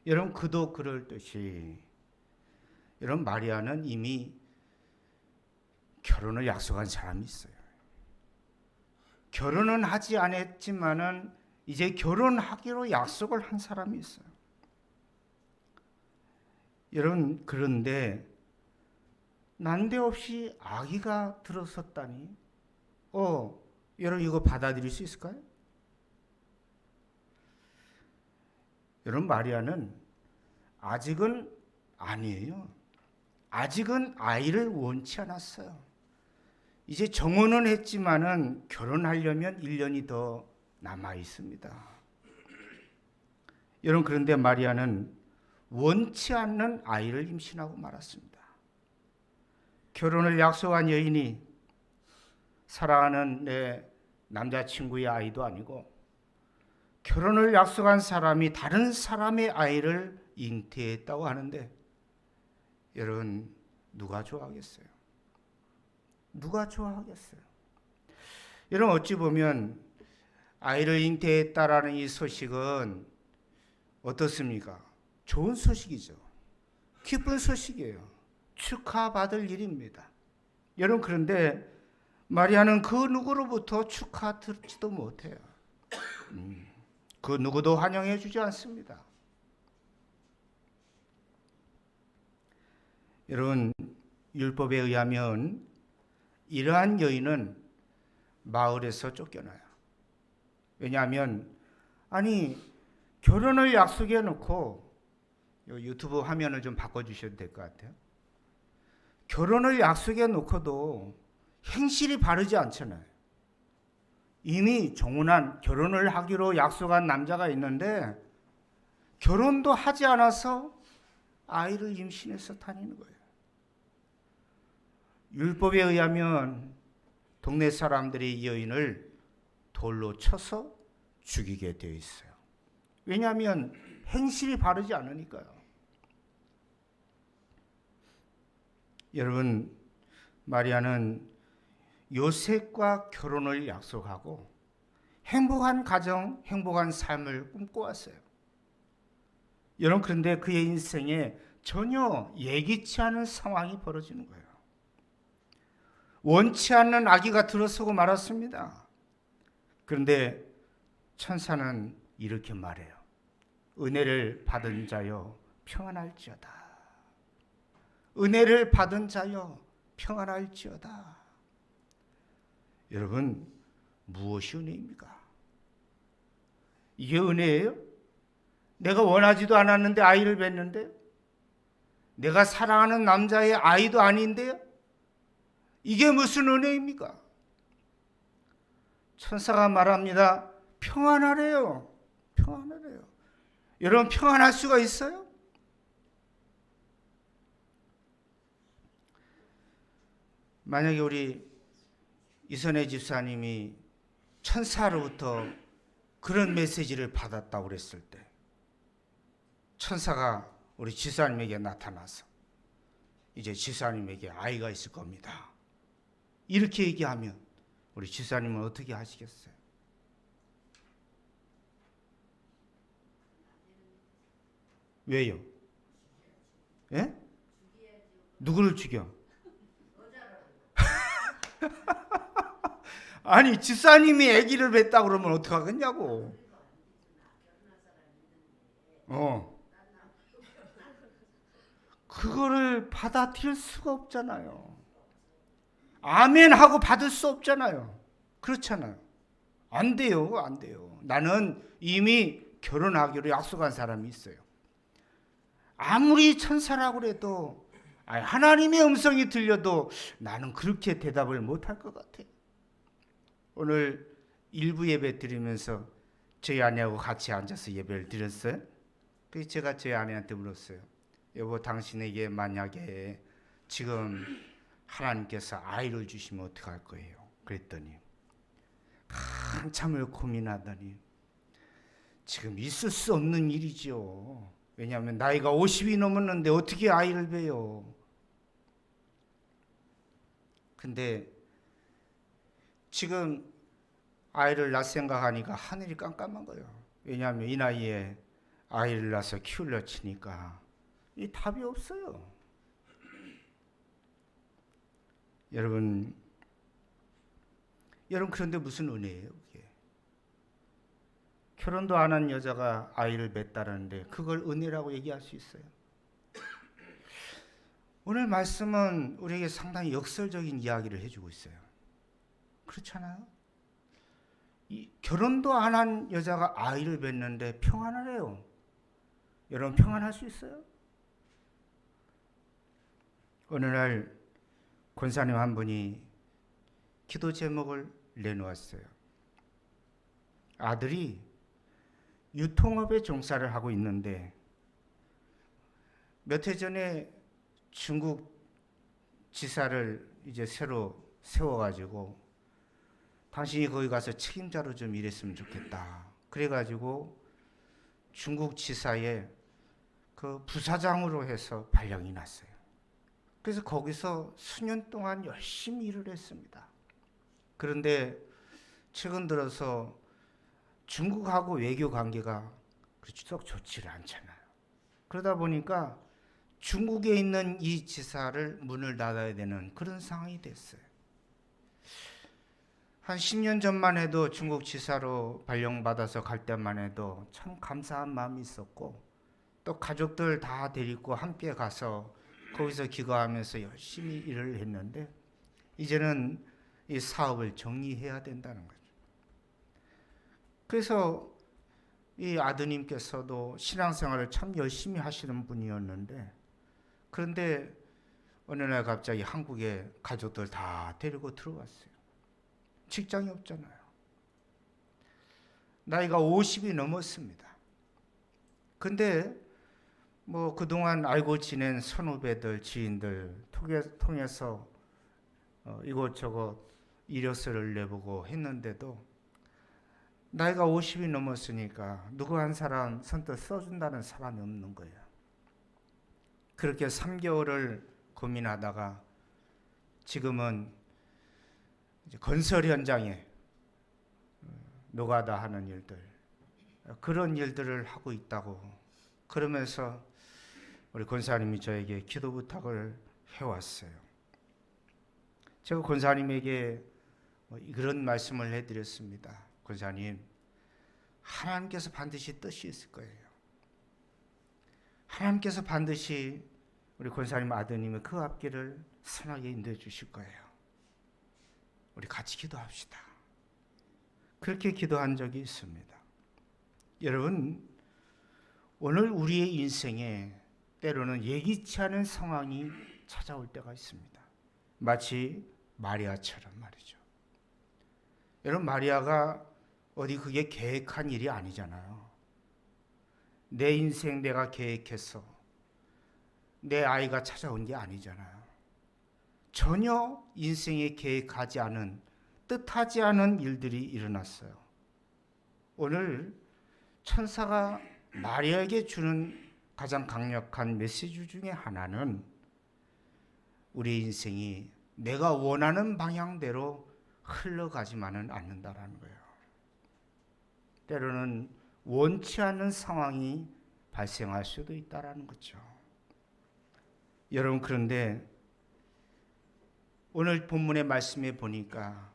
여러분, 그도 그럴 듯이 여러분, 마리아는 이미 결혼을 약속한 사람이 있어요. 결혼은 하지 않았지만은 이제 결혼하기로 약속을 한 사람이 있어요. 여러분, 그런데 난데없이 아기가 들어섰다니, 여러분 이거 받아들일 수 있을까요? 여러분, 마리아는 아직은 아니에요. 아직은 아이를 원치 않았어요. 이제 정혼은 했지만은 결혼하려면 1년이 더 남아 있습니다. 여러분, 그런데 마리아는 원치 않는 아이를 임신하고 말았습니다. 결혼을 약속한 여인이 사랑하는 내 남자친구의 아이도 아니고 결혼을 약속한 사람이 다른 사람의 아이를 잉태했다고 하는데 여러분 누가 좋아하겠어요? 누가 좋아하겠어요? 여러분 어찌 보면 아이를 잉태했다라는 이 소식은 어떻습니까? 좋은 소식이죠. 기쁜 소식이에요. 축하받을 일입니다. 여러분 그런데 마리아는 그 누구로부터 축하 듣지도 못해요. 그 누구도 환영해 주지 않습니다. 여러분 율법에 의하면 이러한 여인은 마을에서 쫓겨나요. 왜냐하면 결혼을 약속해 놓고 유튜브 화면을 좀 바꿔주셔도 될 것 같아요. 결혼을 약속해 놓고도 행실이 바르지 않잖아요. 이미 정혼한 결혼을 하기로 약속한 남자가 있는데 결혼도 하지 않아서 아이를 임신해서 다니는 거예요. 율법에 의하면 동네 사람들이 이 여인을 돌로 쳐서 죽이게 되어 있어요. 왜냐하면 행실이 바르지 않으니까요. 여러분 마리아는 요셉과 결혼을 약속하고 행복한 가정, 행복한 삶을 꿈꿔왔어요. 여러분 그런데 그의 인생에 전혀 예기치 않은 상황이 벌어지는 거예요. 원치 않는 아기가 들어서고 말았습니다. 그런데 천사는 이렇게 말해요. 은혜를 받은 자여 평안할지어다. 은혜를 받은 자여 평안할지어다. 여러분 무엇이 은혜입니까? 이게 은혜예요? 내가 원하지도 않았는데 아이를 뵀는데 내가 사랑하는 남자의 아이도 아닌데요? 이게 무슨 은혜입니까? 천사가 말합니다. 평안하래요. 평안하래요. 여러분 평안할 수가 있어요? 만약에 우리 이선혜 집사님이 천사로부터 그런 메시지를 받았다고 그랬을 때 천사가 우리 집사님에게 나타나서 이제 집사님에게 아이가 있을 겁니다. 이렇게 얘기하면 우리 집사님은 어떻게 하시겠어요? 왜요? 예? 누구를 죽여? 아니 집사님이 아기를 뵀다 그러면 어떡하겠냐고. 그거를 받아들일 수가 없잖아요. 아멘 하고 받을 수 없잖아요. 그렇잖아요. 안 돼요. 안 돼요. 나는 이미 결혼하기로 약속한 사람이 있어요. 아무리 천사라고 해도 하나님의 음성이 들려도 나는 그렇게 대답을 못할 것 같아요. 오늘 일부 예배 드리면서 저희 아내하고 같이 앉아서 예배를 드렸어요. 그래서 제가 저희 아내한테 물었어요. 여보 당신에게 만약에 지금 하나님께서 아이를 주시면 어떡할 거예요? 그랬더니 한참을 고민하더니 지금 있을 수 없는 일이죠. 왜냐하면 나이가 50이 넘었는데 어떻게 아이를 봬요? 근데 지금 아이를 낳을 생각하니까 하늘이 깜깜한 거예요. 왜냐하면 이 나이에 아이를 낳아서 키우려 치니까 이 답이 없어요. 여러분 그런데 무슨 은혜예요? 그게? 결혼도 안 한 여자가 아이를 맺다라는데 그걸 은혜라고 얘기할 수 있어요? 오늘 말씀은 우리에게 상당히 역설적인 이야기를 해주고 있어요. 그렇잖아요? 결혼도 안 한 여자가 아이를 맺는데 평안하래요. 여러분 평안할 수 있어요? 어느 날 권사님 한 분이 기도 제목을 내놓았어요. 아들이 유통업에 종사를 하고 있는데 몇 해 전에 중국 지사를 이제 새로 세워가지고 당신이 거기 가서 책임자로 좀 일했으면 좋겠다. 그래가지고 중국 지사의 그 부사장으로 해서 발령이 났어요. 그래서 거기서 수년 동안 열심히 일을 했습니다. 그런데 최근 들어서 중국하고 외교 관계가 썩 좋지를 않잖아요. 그러다 보니까 중국에 있는 이 지사를 문을 닫아야 되는 그런 상황이 됐어요. 한 10년 전만 해도 중국 지사로 발령받아서 갈 때만 해도 참 감사한 마음이 있었고, 또 가족들 다 데리고 함께 가서 거기서 기거하면서 열심히 일을 했는데, 이제는 이 사업을 정리해야 된다는 거죠. 그래서 이 아드님께서도 신앙생활을 참 열심히 하시는 분이었는데, 그런데 어느 날 갑자기 한국에 가족들 다 데리고 들어왔어요. 직장이 없잖아요. 나이가 50이 넘었습니다. 근데 뭐 그동안 알고 지낸 선후배들, 지인들 통해서 이것저것 이력서를 내보고 했는데도 나이가 50이 넘었으니까 누구 한 사람 선뜻 써준다는 사람이 없는 거예요. 그렇게 3개월을 고민하다가 지금은 이제 건설 현장에 노가다 하는 일들, 그런 일들을 하고 있다고 그러면서 우리 권사님이 저에게 기도 부탁을 해왔어요. 제가 권사님에게 그런 말씀을 해드렸습니다. 권사님, 하나님께서 반드시 뜻이 있을 거예요. 하나님께서 반드시 우리 권사님 아드님의 그 앞길을 선하게 인도해 주실 거예요. 우리 같이 기도합시다. 그렇게 기도한 적이 있습니다. 여러분, 오늘 우리의 인생에 때로는 예기치 않은 상황이 찾아올 때가 있습니다. 마치 마리아처럼 말이죠. 여러분, 마리아가 어디 그게 계획한 일이 아니잖아요. 내 인생 내가 계획해서 내 아이가 찾아온 게 아니잖아요. 전혀 인생에 계획하지 않은, 뜻하지 않은 일들이 일어났어요. 오늘 천사가 마리아에게 주는 가장 강력한 메시지 중에 하나는 우리 인생이 내가 원하는 방향대로 흘러가지만은 않는다라는 거예요. 때로는 원치 않는 상황이 발생할 수도 있다라는 거죠. 여러분, 그런데 오늘 본문의 말씀에 보니까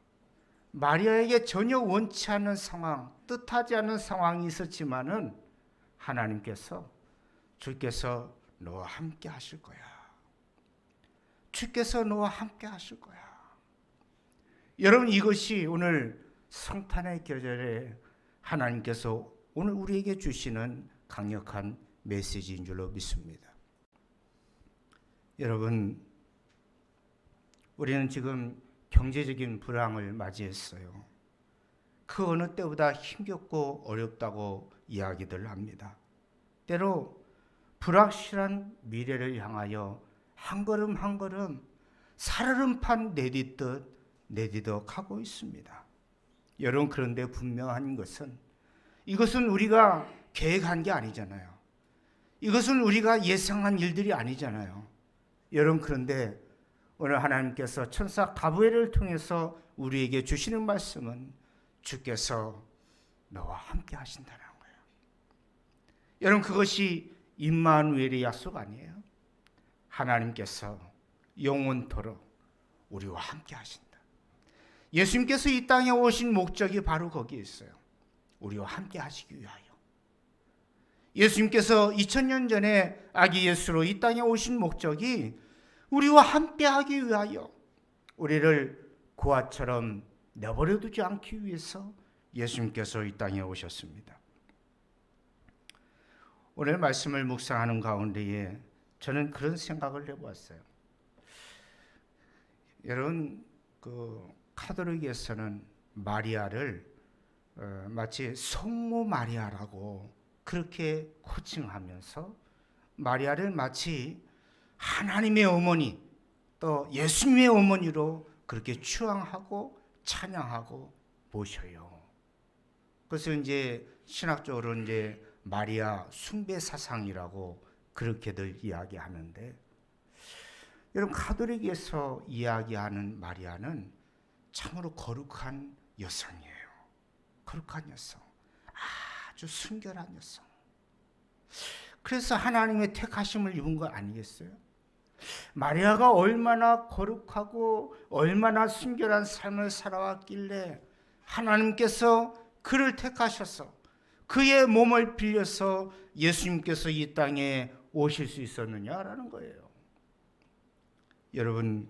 마리아에게 전혀 원치 않는 상황, 뜻하지 않은 상황이 있었지만은 하나님께서, 주께서 너와 함께 하실 거야. 주께서 너와 함께 하실 거야. 여러분, 이것이 오늘 성탄의 계절에 하나님께서 오늘 우리에게 주시는 강력한 메시지인 줄로 믿습니다. 여러분, 우리는 지금 경제적인 불황을 맞이했어요. 그 어느 때보다 힘겹고 어렵다고 이야기들 합니다. 때로 불확실한 미래를 향하여 한 걸음 한 걸음 살얼음판 내딛듯 내디뎌 가고 있습니다. 여러분, 그런데 분명한 것은 이것은 우리가 계획한 게 아니잖아요. 이것은 우리가 예상한 일들이 아니잖아요. 여러분, 그런데 오늘 하나님께서 천사 가브리엘을 통해서 우리에게 주시는 말씀은 주께서 너와 함께 하신다는 거예요. 여러분, 그것이 임마누엘의 약속 아니에요? 하나님께서 영원토록 우리와 함께 하신다. 예수님께서 이 땅에 오신 목적이 바로 거기에 있어요. 우리와 함께 하시기 위하여. 예수님께서 2000년 전에 아기 예수로 이 땅에 오신 목적이 우리와 함께 하기 위하여, 우리를 고아처럼 내버려 두지 않기 위해서 예수님께서 이 땅에 오셨습니다. 오늘 말씀을 묵상하는 가운데에 저는 그런 생각을 해보았어요. 여러분, 카톨릭에서는 마리아를 마치 성모 마리아라고 그렇게 호칭하면서 마리아를 마치 하나님의 어머니, 또 예수님의 어머니로 그렇게 추앙하고 찬양하고 모셔요. 그래서 이제 신학적으로 이제 마리아 숭배 사상이라고 그렇게들 이야기하는데, 여러분 가톨릭에서 이야기하는 마리아는 참으로 거룩한 여성이에요. 거룩한 여성, 아주 순결한 여성. 그래서 하나님의 택하심을 입은 거 아니겠어요? 마리아가 얼마나 거룩하고 얼마나 순결한 삶을 살아왔길래 하나님께서 그를 택하셔서 그의 몸을 빌려서 예수님께서 이 땅에 오실 수 있었느냐라는 거예요. 여러분,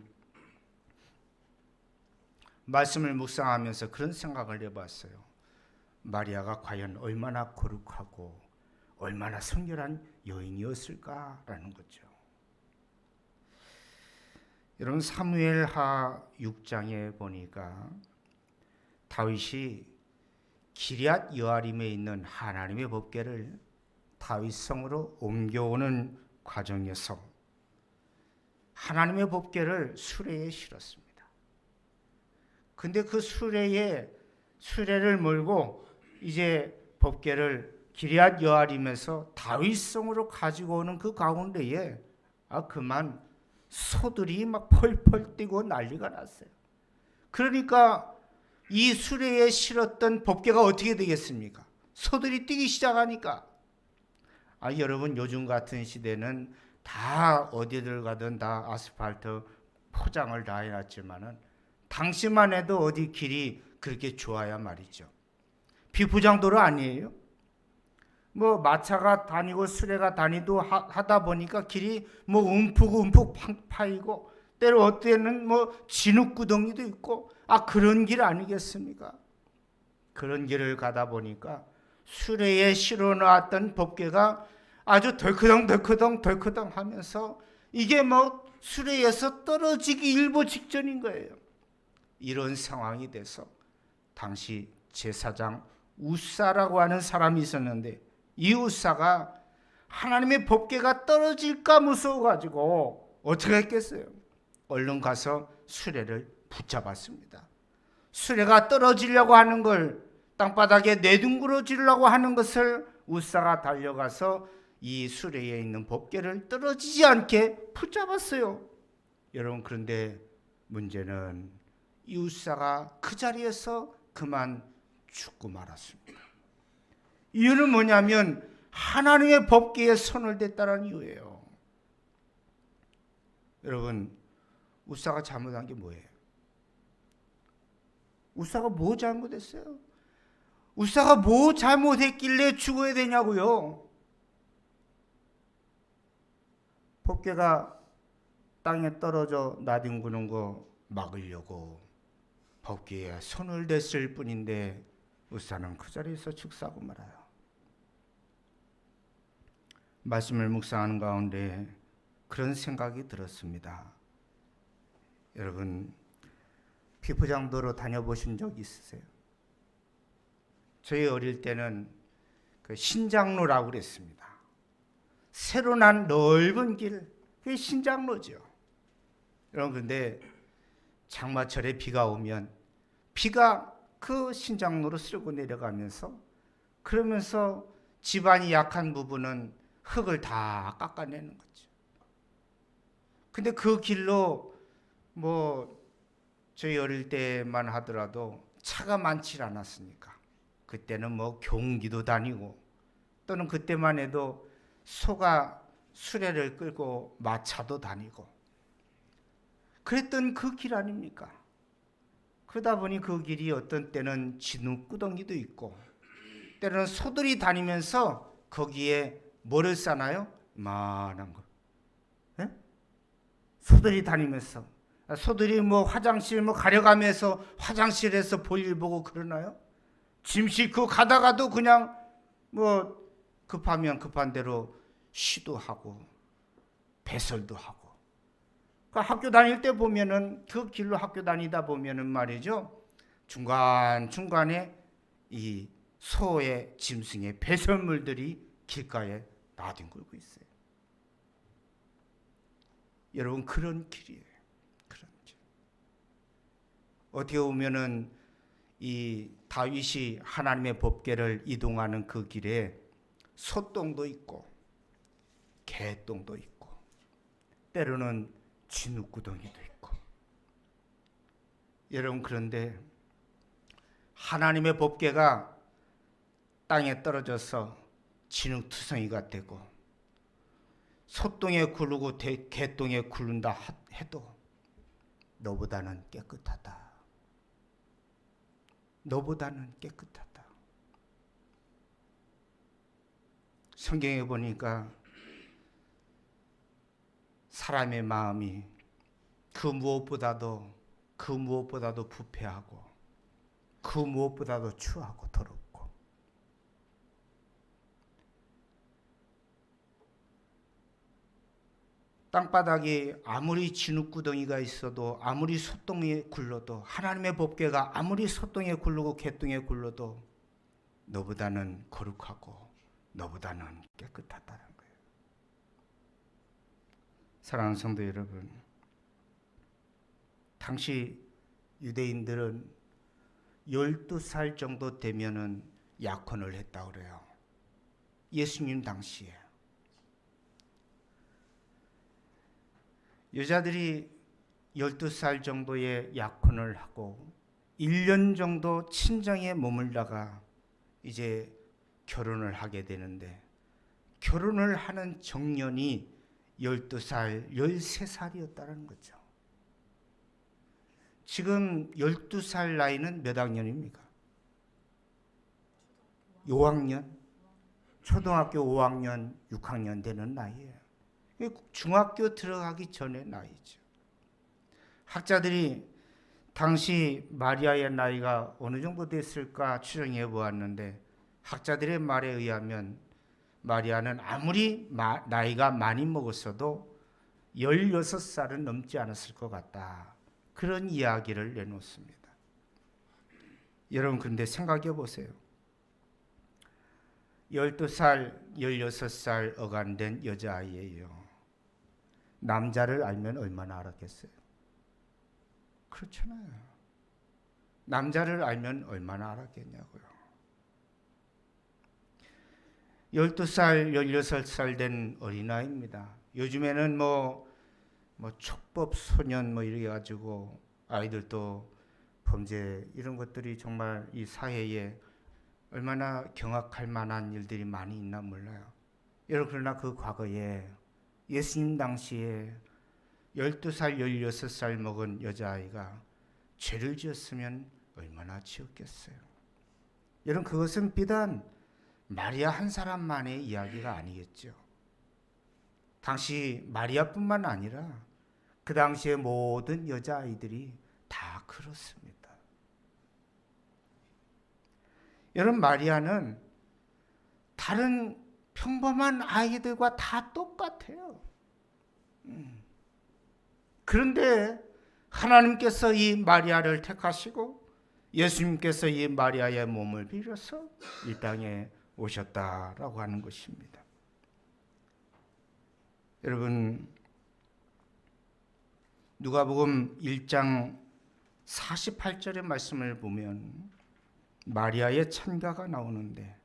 말씀을 묵상하면서 그런 생각을 해봤어요. 마리아가 과연 얼마나 거룩하고 얼마나 순결한 여인이었을까라는 거죠. 여러분, 사무엘하 6장에 보니까 다윗이 기럇 여아림에 있는 하나님의 법궤를 다윗성으로 옮겨오는 과정에서 하나님의 법궤를 수레에 실었습니다. 근데 그 수레를 몰고 이제 법궤를 기럇 여아림에서 다윗성으로 가지고 오는 그 가운데에 그만 소들이 막 펄펄 뛰고 난리가 났어요. 그러니까 이 수레에 실었던 법궤가 어떻게 되겠습니까? 소들이 뛰기 시작하니까. 여러분, 요즘 같은 시대는 다 어디를 가든 다 아스팔트 포장을 다 해놨지만은 당시만 해도 어디 길이 그렇게 좋아야 말이죠. 비포장도로 아니에요. 뭐 마차가 다니고 수레가 다니도 하다 보니까 길이 뭐 움푹 파이고 때로 어때는 뭐 진흙구덩이도 있고 그런 길 아니겠습니까? 그런 길을 가다 보니까 수레에 실어 놓았던 법궤가 아주 덜커덩 하면서 이게 뭐 수레에서 떨어지기 일보 직전인 거예요. 이런 상황이 돼서 당시 제사장 우사라고 하는 사람이 있었는데, 이 우사가 하나님의 법궤가 떨어질까 무서워가지고 어떻게 했겠어요? 얼른 가서 수레를 붙잡았습니다. 수레가 떨어지려고 하는 걸, 땅바닥에 내둥그러지려고 하는 것을 우사가 달려가서 이 수레에 있는 법궤를 떨어지지 않게 붙잡았어요. 여러분, 그런데 문제는 이 우사가 그 자리에서 그만 죽고 말았습니다. 이유는 뭐냐면 하나님의 법궤에 손을 댔다는 이유예요. 여러분, 우사가 잘못한 게 뭐예요? 우사가 뭐 잘못했어요? 우사가 뭐 잘못했길래 죽어야 되냐고요? 법궤가 땅에 떨어져 나뒹구는 거 막으려고 법궤에 손을 댔을 뿐인데 우사는 그 자리에서 죽사하고 말아요. 말씀을 묵상하는 가운데 그런 생각이 들었습니다. 여러분, 비포장도로 다녀보신 적 있으세요? 저희 어릴 때는 그 신장로라고 그랬습니다. 새로 난 넓은 길, 그게 신장로죠. 여러분, 근데 장마철에 비가 오면 비가 그 신장로로 쓸고 내려가면서, 그러면서 지반이 약한 부분은 흙을 다 깎아내는 거죠. 근데 그 길로 뭐 저희 어릴 때만 하더라도 차가 많지 않았으니까 그때는 뭐 경기도 다니고, 또는 그때만 해도 소가 수레를 끌고 마차도 다니고 그랬던 그 길 아닙니까? 그러다 보니 그 길이 어떤 때는 진흙구덩이도 있고, 때로는 소들이 다니면서 거기에 뭐를 싸나요? 이만한 거. 네? 소들이 다니면서, 소들이 뭐 화장실 뭐 가려가면서 화장실에서 볼일 보고 그러나요? 짐 싣고 가다가도 그냥 뭐 급하면 급한 대로 쉬도 하고 배설도 하고. 그러니까 학교 다닐 때 보면은, 그 길로 학교 다니다 보면은 말이죠, 중간중간에 이 소의 짐승의 배설물들이 길가에 나뒹굴고 있어요. 여러분, 그런 길이에요. 어떻게 보면은 이 다윗이 하나님의 법궤를 이동하는 그 길에 소똥도 있고 개똥도 있고 때로는 진흙구덩이도 있고. 여러분, 그런데 하나님의 법궤가 땅에 떨어져서 진흙투성이가 되고 소똥에 굴르고 개똥에 굴른다 해도 너보다는 깨끗하다. 너보다는 깨끗하다. 성경에 보니까 사람의 마음이 그 무엇보다도 부패하고 그 무엇보다도 추하고 더럽고, 땅바닥에 아무리 진흙구덩이가 있어도 아무리 소똥에 굴러도 하나님의 법궤가 아무리 소똥에 굴르고 개똥에 굴러도 너보다는 거룩하고 너보다는 깨끗하다는 거예요. 사랑하는 성도 여러분, 당시 유대인들은 12살 정도 되면은 약혼을 했다고 그래요. 예수님 당시에 여자들이 12살 정도의 약혼을 하고 1년 정도 친정에 머물다가 이제 결혼을 하게 되는데, 결혼을 하는 정년이 12살, 13살이었다는 거죠. 지금 12살 나이는 몇 학년입니까? 5학년? 초등학교 5학년, 6학년 되는 나이예요. 중학교 들어가기 전의 나이죠. 학자들이 당시 마리아의 나이가 어느 정도 됐을까 추정해 보았는데, 학자들의 말에 의하면 마리아는 아무리 나이가 많이 먹었어도 16살은 넘지 않았을 것 같다. 그런 이야기를 내놓습니다. 여러분, 그런데 생각해 보세요. 12살, 16살 어간된 여자아이예요. 남자를 알면 얼마나 알았겠어요? 그렇잖아요. 남자를 알면 얼마나 알았겠냐고요. 12살, 16살 된 어린아이입니다. 요즘에는 뭐 촉법 소년 이래 가지고 아이들도 범죄 이런 것들이 정말 이 사회에 얼마나 경악할 만한 일들이 많이 있나 몰라요. 여러분, 그러나 그 과거에 예수님 당시에 12살, 16살 먹은 여자아이가 죄를 지었으면 얼마나 지었겠어요. 여러분, 그것은 비단 마리아 한 사람만의 이야기가 아니겠죠. 당시 마리아뿐만 아니라 그 당시의 모든 여자아이들이 다 그렇습니다. 여러분, 마리아는 다른 평범한 아이들과 다 똑같아요. 그런데 하나님께서 이 마리아를 택하시고 예수님께서 이 마리아의 몸을 빌어서 이 땅에 오셨다라고 하는 것입니다. 여러분, 누가복음 1장 48절의 말씀을 보면 마리아의 찬가가 나오는데,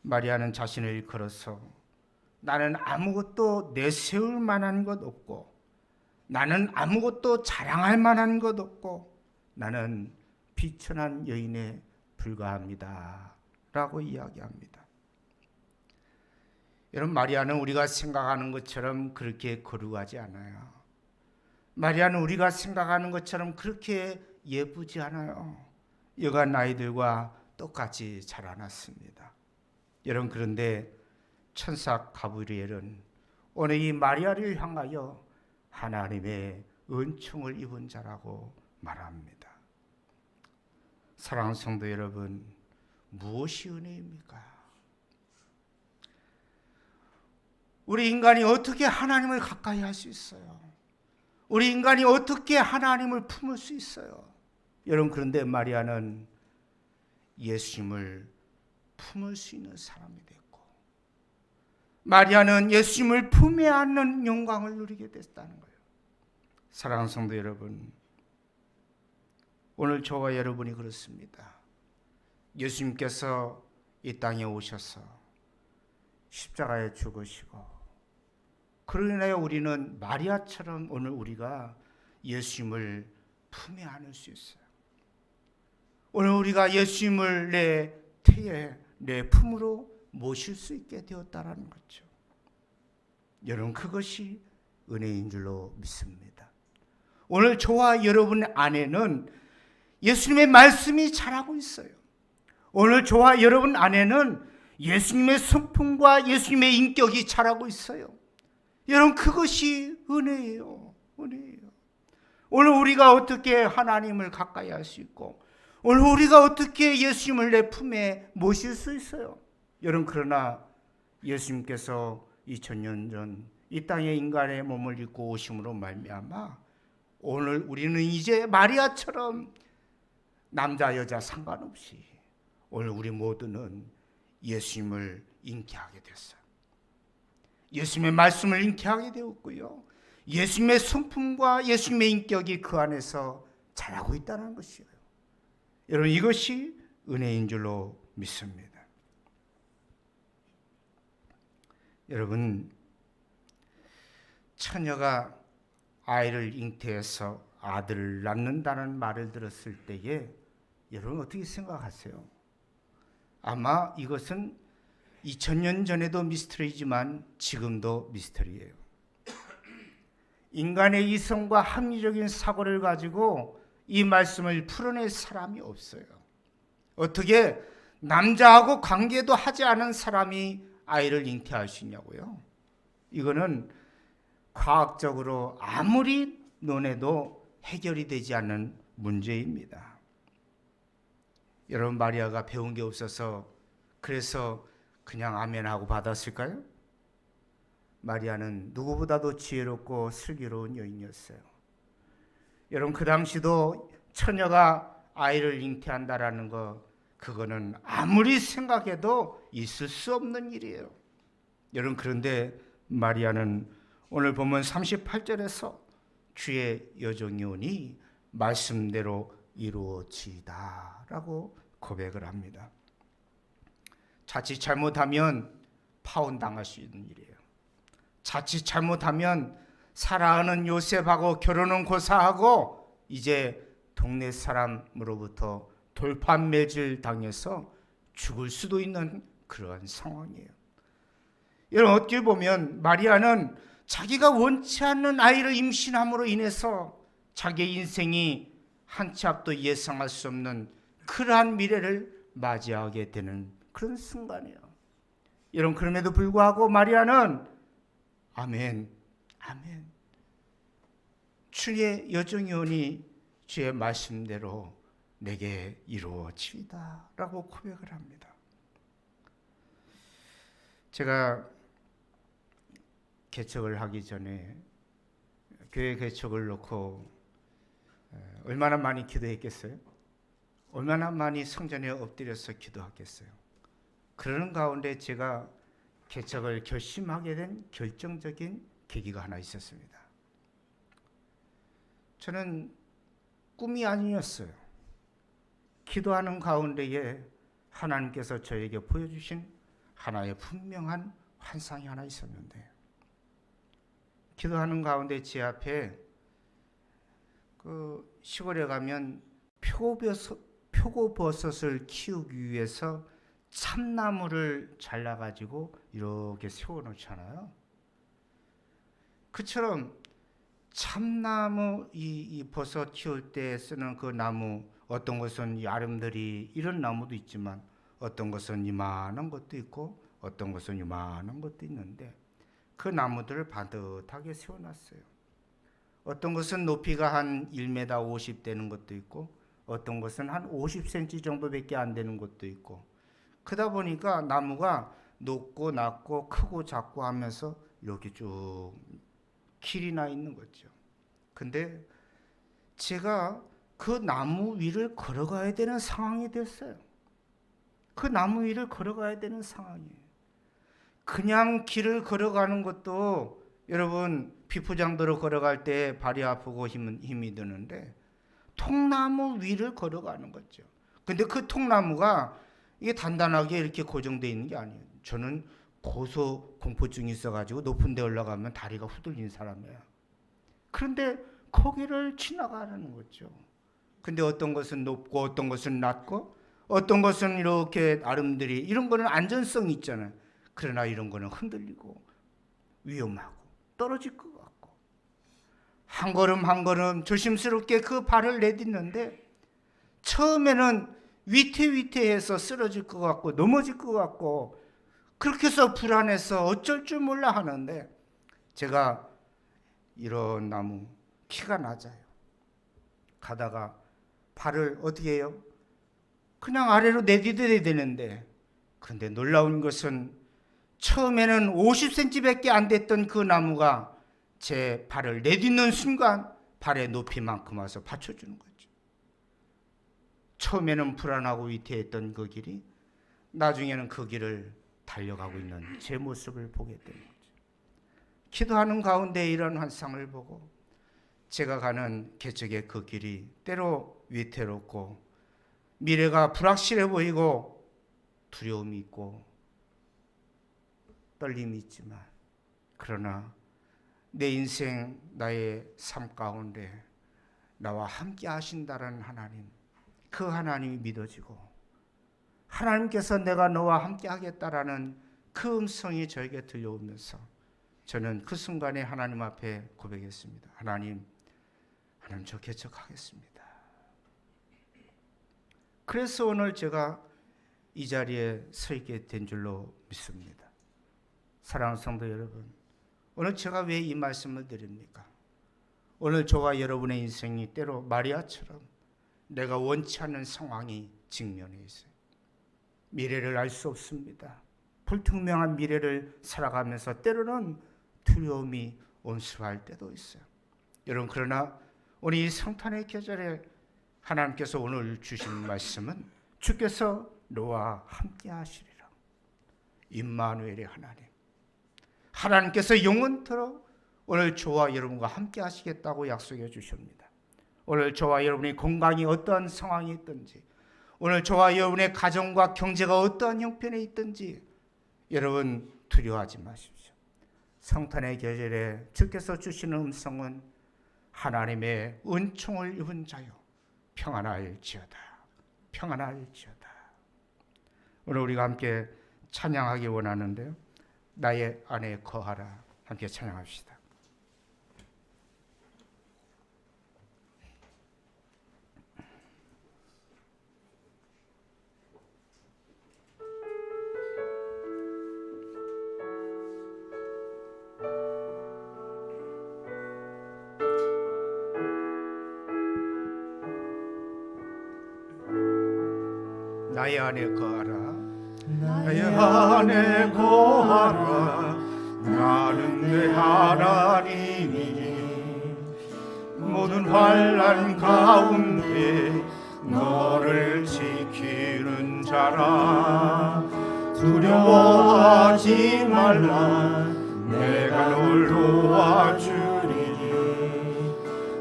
마리아는 자신을 일컬어서 나는 아무것도 내세울 만한 것 없고, 나는 아무것도 자랑할 만한 것 없고, 나는 비천한 여인에 불과합니다 라고 이야기합니다. 여러분, 마리아는 우리가 생각하는 것처럼 그렇게 거룩하지 않아요. 마리아는 우리가 생각하는 것처럼 그렇게 예쁘지 않아요. 여간 아이들과 똑같이 자라났습니다. 여러분, 그런데 천사 가브리엘은 오늘 이 마리아를 향하여 하나님의 은총을 입은 자라고 말합니다. 사랑하는 성도 여러분, 무엇이 은혜입니까? 우리 인간이 어떻게 하나님을 가까이 할 수 있어요? 우리 인간이 어떻게 하나님을 품을 수 있어요? 여러분, 그런데 마리아는 예수님을 품을 수 있는 사람이 됐고, 마리아는 예수님을 품에 안는 영광을 누리게 됐다는 거예요. 사랑하는 성도 여러분, 오늘 저와 여러분이 그렇습니다. 예수님께서 이 땅에 오셔서 십자가에 죽으시고 그로 인하여 우리는 마리아처럼 오늘 우리가 예수님을 품에 안을 수 있어요. 오늘 우리가 예수님을 내 태에 내 품으로 모실 수 있게 되었다라는 거죠. 여러분, 그것이 은혜인 줄로 믿습니다. 오늘 저와 여러분 안에는 예수님의 말씀이 자라고 있어요. 오늘 저와 여러분 안에는 예수님의 성품과 예수님의 인격이 자라고 있어요. 여러분, 그것이 은혜예요. 은혜예요. 오늘 우리가 어떻게 하나님을 가까이 할 수 있고 오늘 우리가 어떻게 예수님을 내 품에 모실 수 있어요. 여러분, 그러나 예수님께서 2000년 전 이 땅에 인간의 몸을 입고 오심으로 말미암아 오늘 우리는 이제 마리아처럼 남자 여자 상관없이 오늘 우리 모두는 예수님을 인기하게 됐어요. 예수님의 말씀을 인기하게 되었고요. 예수님의 성품과 예수님의 인격이 그 안에서 자라고 있다는 것이에요. 여러분, 이것이 은혜인 줄로 믿습니다. 여러분, 처녀가 아이를 잉태해서 아들을 낳는다는 말을 들었을 때에 여러분 어떻게 생각하세요? 아마 이것은 2000년 전에도 미스터리지만 지금도 미스터리예요. 인간의 이성과 합리적인 사고를 가지고 이 말씀을 풀어낼 사람이 없어요. 어떻게 남자하고 관계도 하지 않은 사람이 아이를 잉태할 수 있냐고요? 이거는 과학적으로 아무리 논해도 해결이 되지 않는 문제입니다. 여러분, 마리아가 배운 게 없어서 그래서 그냥 아멘하고 받았을까요? 마리아는 누구보다도 지혜롭고 슬기로운 여인이었어요. 여러분, 그 당시도 처녀가 아이를 잉태한다라는 거, 그거는 아무리 생각해도 있을 수 없는 일이에요. 여러분, 그런데 마리아는 오늘 보면 38절에서 주의 여종이 오니 말씀대로 이루어지이다 라고 고백을 합니다. 자칫 잘못하면 파혼당할 수 있는 일이에요. 자칫 잘못하면 사랑하는 요셉하고 결혼은 고사하고 이제 동네 사람으로부터 돌판매질 당해서 죽을 수도 있는 그러한 상황이에요. 여러분, 어떻게 보면 마리아는 자기가 원치 않는 아이를 임신함으로 인해서 자기의 인생이 한 치 앞도 예상할 수 없는 그러한 미래를 맞이하게 되는 그런 순간이에요. 여러분, 그럼에도 불구하고 마리아는 아멘, 아멘, 주의 여종이 오니 주의 말씀대로 내게 이루어지이다 라고 고백을 합니다. 제가 개척을 하기 전에 교회 개척을 놓고 얼마나 많이 기도했겠어요? 얼마나 많이 성전에 엎드려서 기도하겠어요? 그러는 가운데 제가 개척을 결심하게 된 결정적인 계기가 하나 있었습니다. 저는 꿈이 아니었어요. 기도하는 가운데에 하나님께서 저에게 보여주신 하나의 분명한 환상이 하나 있었는데, 기도하는 가운데 제 앞에 그 시골에 가면 표고버섯을 키우기 위해서 참나무를 잘라가지고 이렇게 세워놓잖아요. 그처럼 참나무 이 버섯 키울 때 쓰는 그 나무, 어떤 것은 야름들이 이런 나무도 있지만 어떤 것은 이만한 것도 있고 어떤 것은 이만한 것도 있는데 그 나무들을 반듯하게 세워놨어요. 어떤 것은 높이가 한 1m 50 되는 것도 있고 어떤 것은 한 50cm 정도밖에 안 되는 것도 있고, 그러다 보니까 나무가 높고 낮고 크고 작고 하면서 이렇게 쭉 길이 나 있는 거죠. 근데 제가 그 나무 위를 걸어가야 되는 상황이 됐어요. 그 나무 위를 걸어가야 되는 상황이에요. 그냥 길을 걸어가는 것도 여러분 비포장도로 걸어갈 때 발이 아프고 힘이 드는데 통나무 위를 걸어가는 거죠. 근데 그 통나무가 이게 단단하게 이렇게 고정되어 있는 게 아니에요. 저는 고소 공포증이 있어가지고 높은 데 올라가면 다리가 후들리는 사람이에요. 그런데 거기를 지나가는 거죠. 근데 어떤 것은 높고 어떤 것은 낮고 어떤 것은 이렇게 아름드리, 이런 거는 안전성이 있잖아요. 그러나 이런 거는 흔들리고 위험하고 떨어질 것 같고, 한 걸음 한 걸음 조심스럽게 그 발을 내딛는데 처음에는 위태위태해서 쓰러질 것 같고 넘어질 것 같고 그렇게 해서 불안해서 어쩔 줄 몰라 하는데, 제가 이런 나무 키가 낮아요. 가다가 발을 어떻게 해요? 그냥 아래로 내디뎌야 되는데, 그런데 놀라운 것은 처음에는 50cm밖에 안 됐던 그 나무가 제 발을 내딛는 순간 발의 높이만큼 와서 받쳐주는 거죠. 처음에는 불안하고 위태했던 그 길이 나중에는 그 길을 달려가고 있는 제 모습을 보게 되는 거죠. 기도하는 가운데 이런 환상을 보고 제가 가는 개척의 그 길이 때로 위태롭고 미래가 불확실해 보이고 두려움이 있고 떨림이 있지만, 그러나 내 인생 나의 삶 가운데 나와 함께 하신다는 하나님, 그 하나님이 믿어지고 하나님께서 내가 너와 함께 하겠다라는 그 음성이 저에게 들려오면서 저는 그 순간에 하나님 앞에 고백했습니다. 하나님 저 개척하겠습니다. 그래서 오늘 제가 이 자리에 서 있게 된 줄로 믿습니다. 사랑하는 성도 여러분, 오늘 제가 왜 이 말씀을 드립니까? 오늘 저와 여러분의 인생이 때로 마리아처럼 내가 원치 않는 상황이 직면해 있어요. 미래를 알 수 없습니다. 불투명한 미래를 살아가면서 때로는 두려움이 온수할 때도 있어요. 여러분, 그러나 오늘 이 성탄의 계절에 하나님께서 오늘 주신 말씀은 주께서 너와 함께 하시리라. 임마누엘의 하나님, 하나님께서 영원토록 오늘 저와 여러분과 함께 하시겠다고 약속해 주십니다. 오늘 저와 여러분의 건강이 어떠한 상황이 있든지, 오늘 저와 여러분의 가정과 경제가 어떠한 형편에 있든지 여러분 두려워하지 마십시오. 성탄의 계절에 주께서 주시는 음성은 하나님의 은총을 입은 자여 평안할지어다, 평안할지어다. 오늘 우리가 함께 찬양하기 원하는데요, 나의 안에 거하라, 함께 찬양합시다. 나의 안에 거하라, 나의 안에 거하라. 나는 내 하나님이니 모든 환난 가운데 너를 지키는 자라. 두려워하지 말라, 내가 널 도와주리니.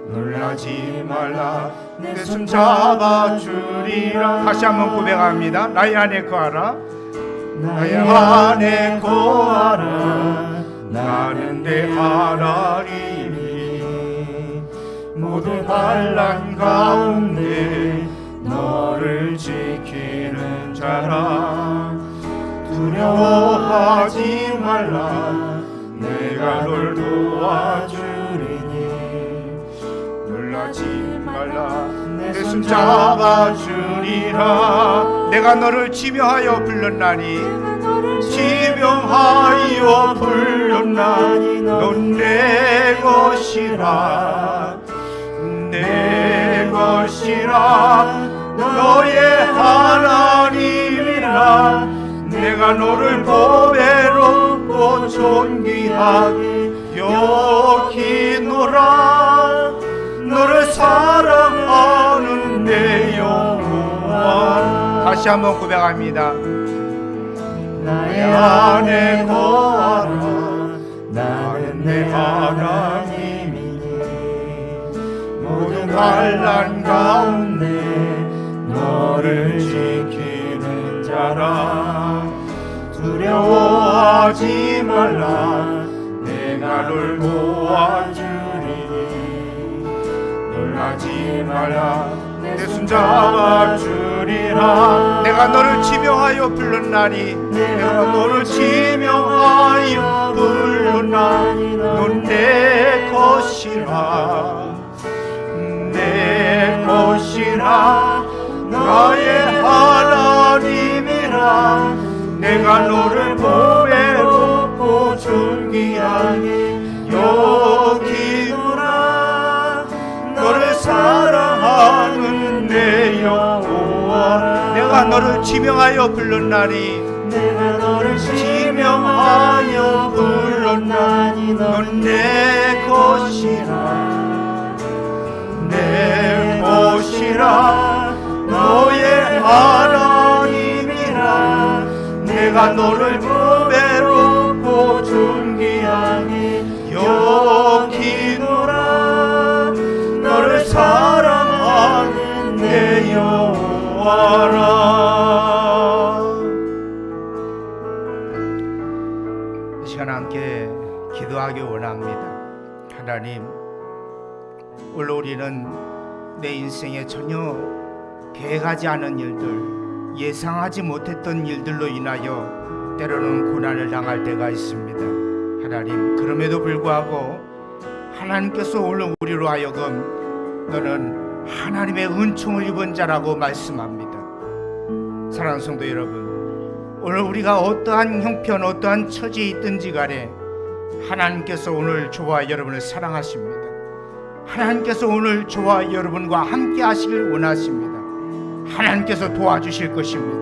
놀라지 말라, 내 손 잡아주리라. 다시 한번 고백합니다. 나의 안에 거하라, 나의 안에 거하라. 나는 내 하나님이 모든 환난 가운데 너를 지키는 자라. 두려워하지 말라, 내가 널 도와주리니. 놀라지 말라, 내 손 잡아주리라. 내가 너를 지명하여 불렀나니, 지명하여 불렀나니. 넌 내 것이라, 내 것이라. 너의 하나님이라. 내가 너를 보배롭고 존귀하게 여기노라. 너를 사랑하는 내 영혼. 다시 한번 고백합니다. 나의 안에 거하라, 나는 내 하나님이니 모든 환난 가운데 너를 지키는 자라. 두려워하지 말라. 내가 널 도와주리니. 놀라지 말라. 내 손 잡아주리라. 내가 너를 지명하여 불렀나니. 내가 너를 지명하여 불렀나니. 넌 내 것이라. 내 것이라. 나의 하나님이라. 내가 너를 보배롭고 존귀하게 여기노라. 너를 사랑하는 내 여호와. 내가 너를 지명하여 불렀나니. 내가 너를 지명하여 불렀나니. 넌 내 것이라. 내 것이라. 너의 하나님이라. 내가 너를 보배롭고 존귀하게 여기노라. 너를 사랑하는 내 여호와라. 이 시간 함께 기도하기 원합니다. 하나님, 오늘 우리는 내 인생에 전혀 계획하지 않은 일들, 예상하지 못했던 일들로 인하여 때로는 고난을 당할 때가 있습니다. 하나님, 그럼에도 불구하고 하나님께서 오늘 우리로 하여금 너는 하나님의 은총을 입은 자라고 말씀합니다. 사랑하는 성도 여러분, 오늘 우리가 어떠한 형편, 어떠한 처지에 있든지 간에 하나님께서 오늘 저와 여러분을 사랑하십니다. 하나님께서 오늘 저와 여러분과 함께 하시길 원하십니다. 하나님께서 도와주실 것입니다.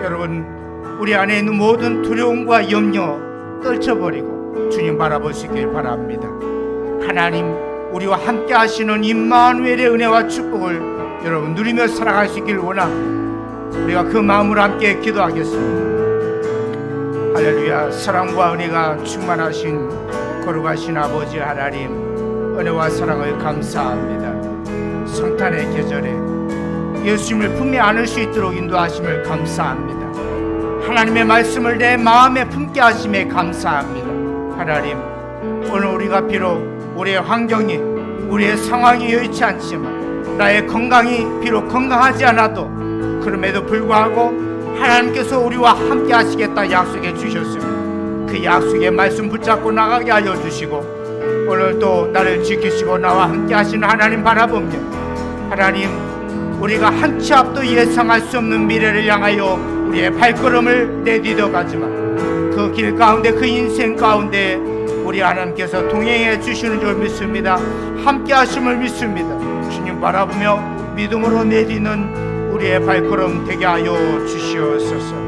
여러분, 우리 안에 있는 모든 두려움과 염려 떨쳐버리고 주님 바라볼 수 있길 바랍니다. 하나님, 우리와 함께 하시는 임마누엘의 은혜와 축복을 여러분 누리며 살아갈 수 있길 원합니다. 우리가 그 마음으로 함께 기도하겠습니다. 할렐루야. 사랑과 은혜가 충만하신 거룩하신 아버지 하나님, 은혜와 사랑을 감사합니다. 성탄의 계절에 예수님을 품에 안을 수 있도록 인도하심을 감사합니다. 하나님의 말씀을 내 마음에 품게 하심에 감사합니다. 하나님, 오늘 우리가 비록 우리의 환경이, 우리의 상황이 여의치 않지만, 나의 건강이 비록 건강하지 않아도 그럼에도 불구하고 하나님께서 우리와 함께 하시겠다 약속해 주셨습니다. 그 약속의 말씀 붙잡고 나가게 하여 주시고, 오늘도 나를 지키시고 나와 함께 하시는 하나님 바라보며, 하나님, 우리가 한 치 앞도 예상할 수 없는 미래를 향하여 우리의 발걸음을 내디뎌 가지만 그 길 가운데, 그 인생 가운데 우리 하나님께서 동행해 주시는 줄 믿습니다. 함께 하심을 믿습니다. 주님 바라보며 믿음으로 내딛는 우리의 발걸음 되게 하여 주시옵소서.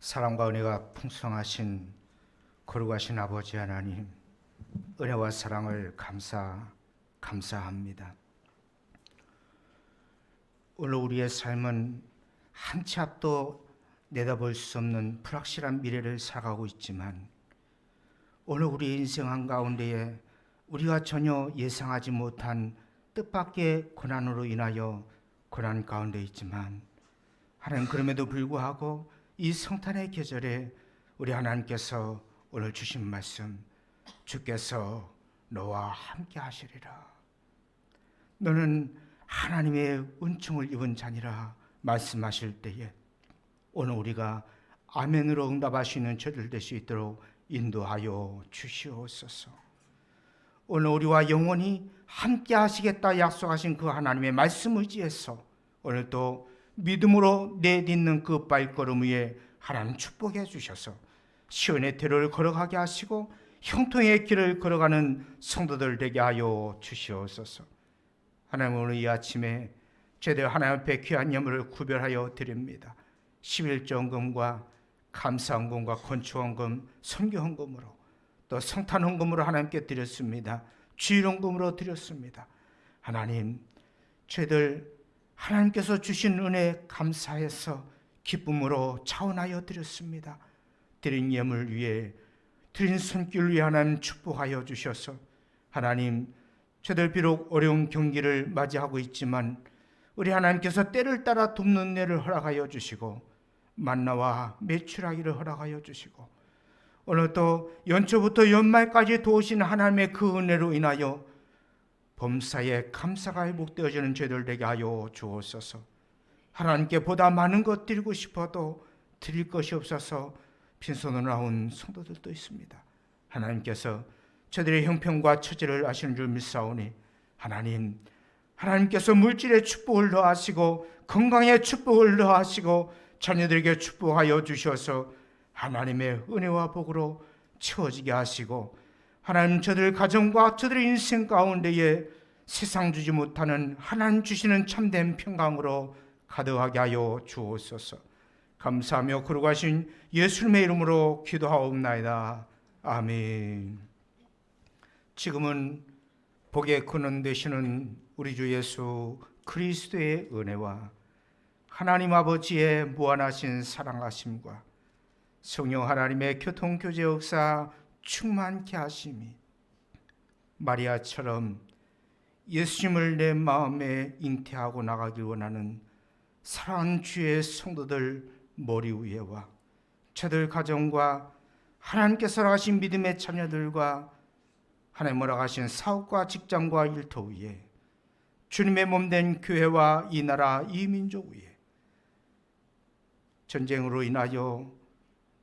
사랑과 은혜가 풍성하신 거룩하신 아버지 하나님, 은혜와 사랑을 감사합니다. 오늘 우리의 삶은 한 치 앞도 내다볼 수 없는 불확실한 미래를 살아가고 있지만, 오늘 우리 인생 한가운데에 우리가 전혀 예상하지 못한 뜻밖의 고난으로 인하여 고난 가운데 있지만, 하나님, 그럼에도 불구하고 이 성탄의 계절에 우리 하나님께서 오늘 주신 말씀, 주께서 너와 함께 하시리라. 너는 하나님의 은총을 입은 자니라 말씀하실 때에 오늘 우리가 아멘으로 응답하시는 저들 될 수 있도록 인도하여 주시옵소서. 오늘 우리와 영원히 함께 하시겠다 약속하신 그 하나님의 말씀 의지해서 오늘도 믿음으로 내딛는 그 발걸음 위에 하나님 축복해 주셔서 시온의 대로를 걸어가게 하시고 형통의 길을 걸어가는 성도들 되게 하여 주시옵소서. 하나님, 오늘 이 아침에 제대로 하나님 앞에 귀한 예물을 구별하여 드립니다. 11조금과 감사헌금과 건축헌금, 선교헌금으로 또 성탄헌금으로 하나님께 드렸습니다. 주일헌금으로 드렸습니다. 하나님, 저희들 하나님께서 주신 은혜 감사해서 기쁨으로 차원하여 드렸습니다. 드린 예물 위에 드린 손길 위에 하나님 축복하여 주셔서 하나님, 저희들 비록 어려운 경기를 맞이하고 있지만 우리 하나님께서 때를 따라 돕는 은혜를 허락하여 주시고 만나와 매출하기를 허락하여 주시고 오늘 또 연초부터 연말까지 도우신 하나님의 그 은혜로 인하여 범사에 감사가 회복되어지는 저희들 되게 하여 주옵소서. 하나님께 보다 많은 것 드리고 싶어도 드릴 것이 없어서 빈손으로 나온 성도들도 있습니다. 하나님께서 저들의 형편과 처지를 아시는 줄 믿사오니 하나님께서 물질의 축복을 더하시고 건강의 축복을 더하시고 자녀들에게 축복하여 주셔서 하나님의 은혜와 복으로 채워지게 하시고 하나님, 저들 가정과 저들의 인생 가운데에 세상 주지 못하는 하나님 주시는 참된 평강으로 가득하게 하여 주옵소서. 감사하며 거룩하신 예수님의 이름으로 기도하옵나이다. 아멘. 지금은 복의 근원 되시는 우리 주 예수 그리스도의 은혜와 하나님 아버지의 무한하신 사랑하심과 성령 하나님의 교통교제 역사 충만케 하심이 마리아처럼 예수님을 내 마음에 잉태하고 나가길 원하는 사랑하는 주의 성도들 머리 위에와 저들 가정과 하나님께서 허락하신 믿음의 자녀들과 하나님 허락하신 사업과 직장과 일터 위에 주님의 몸된 교회와 이 나라 이 민족 위에 전쟁으로 인하여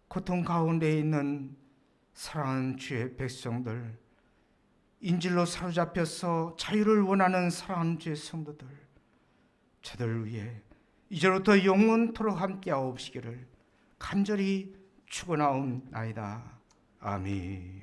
고통 가운데 있는 사랑하는 주의 백성들, 인질로 사로잡혀서 자유를 원하는 사랑하는 주의 성도들, 저들 위해 이제부터 영원토록 함께하옵시기를 간절히 축원하옵나이다. 아멘.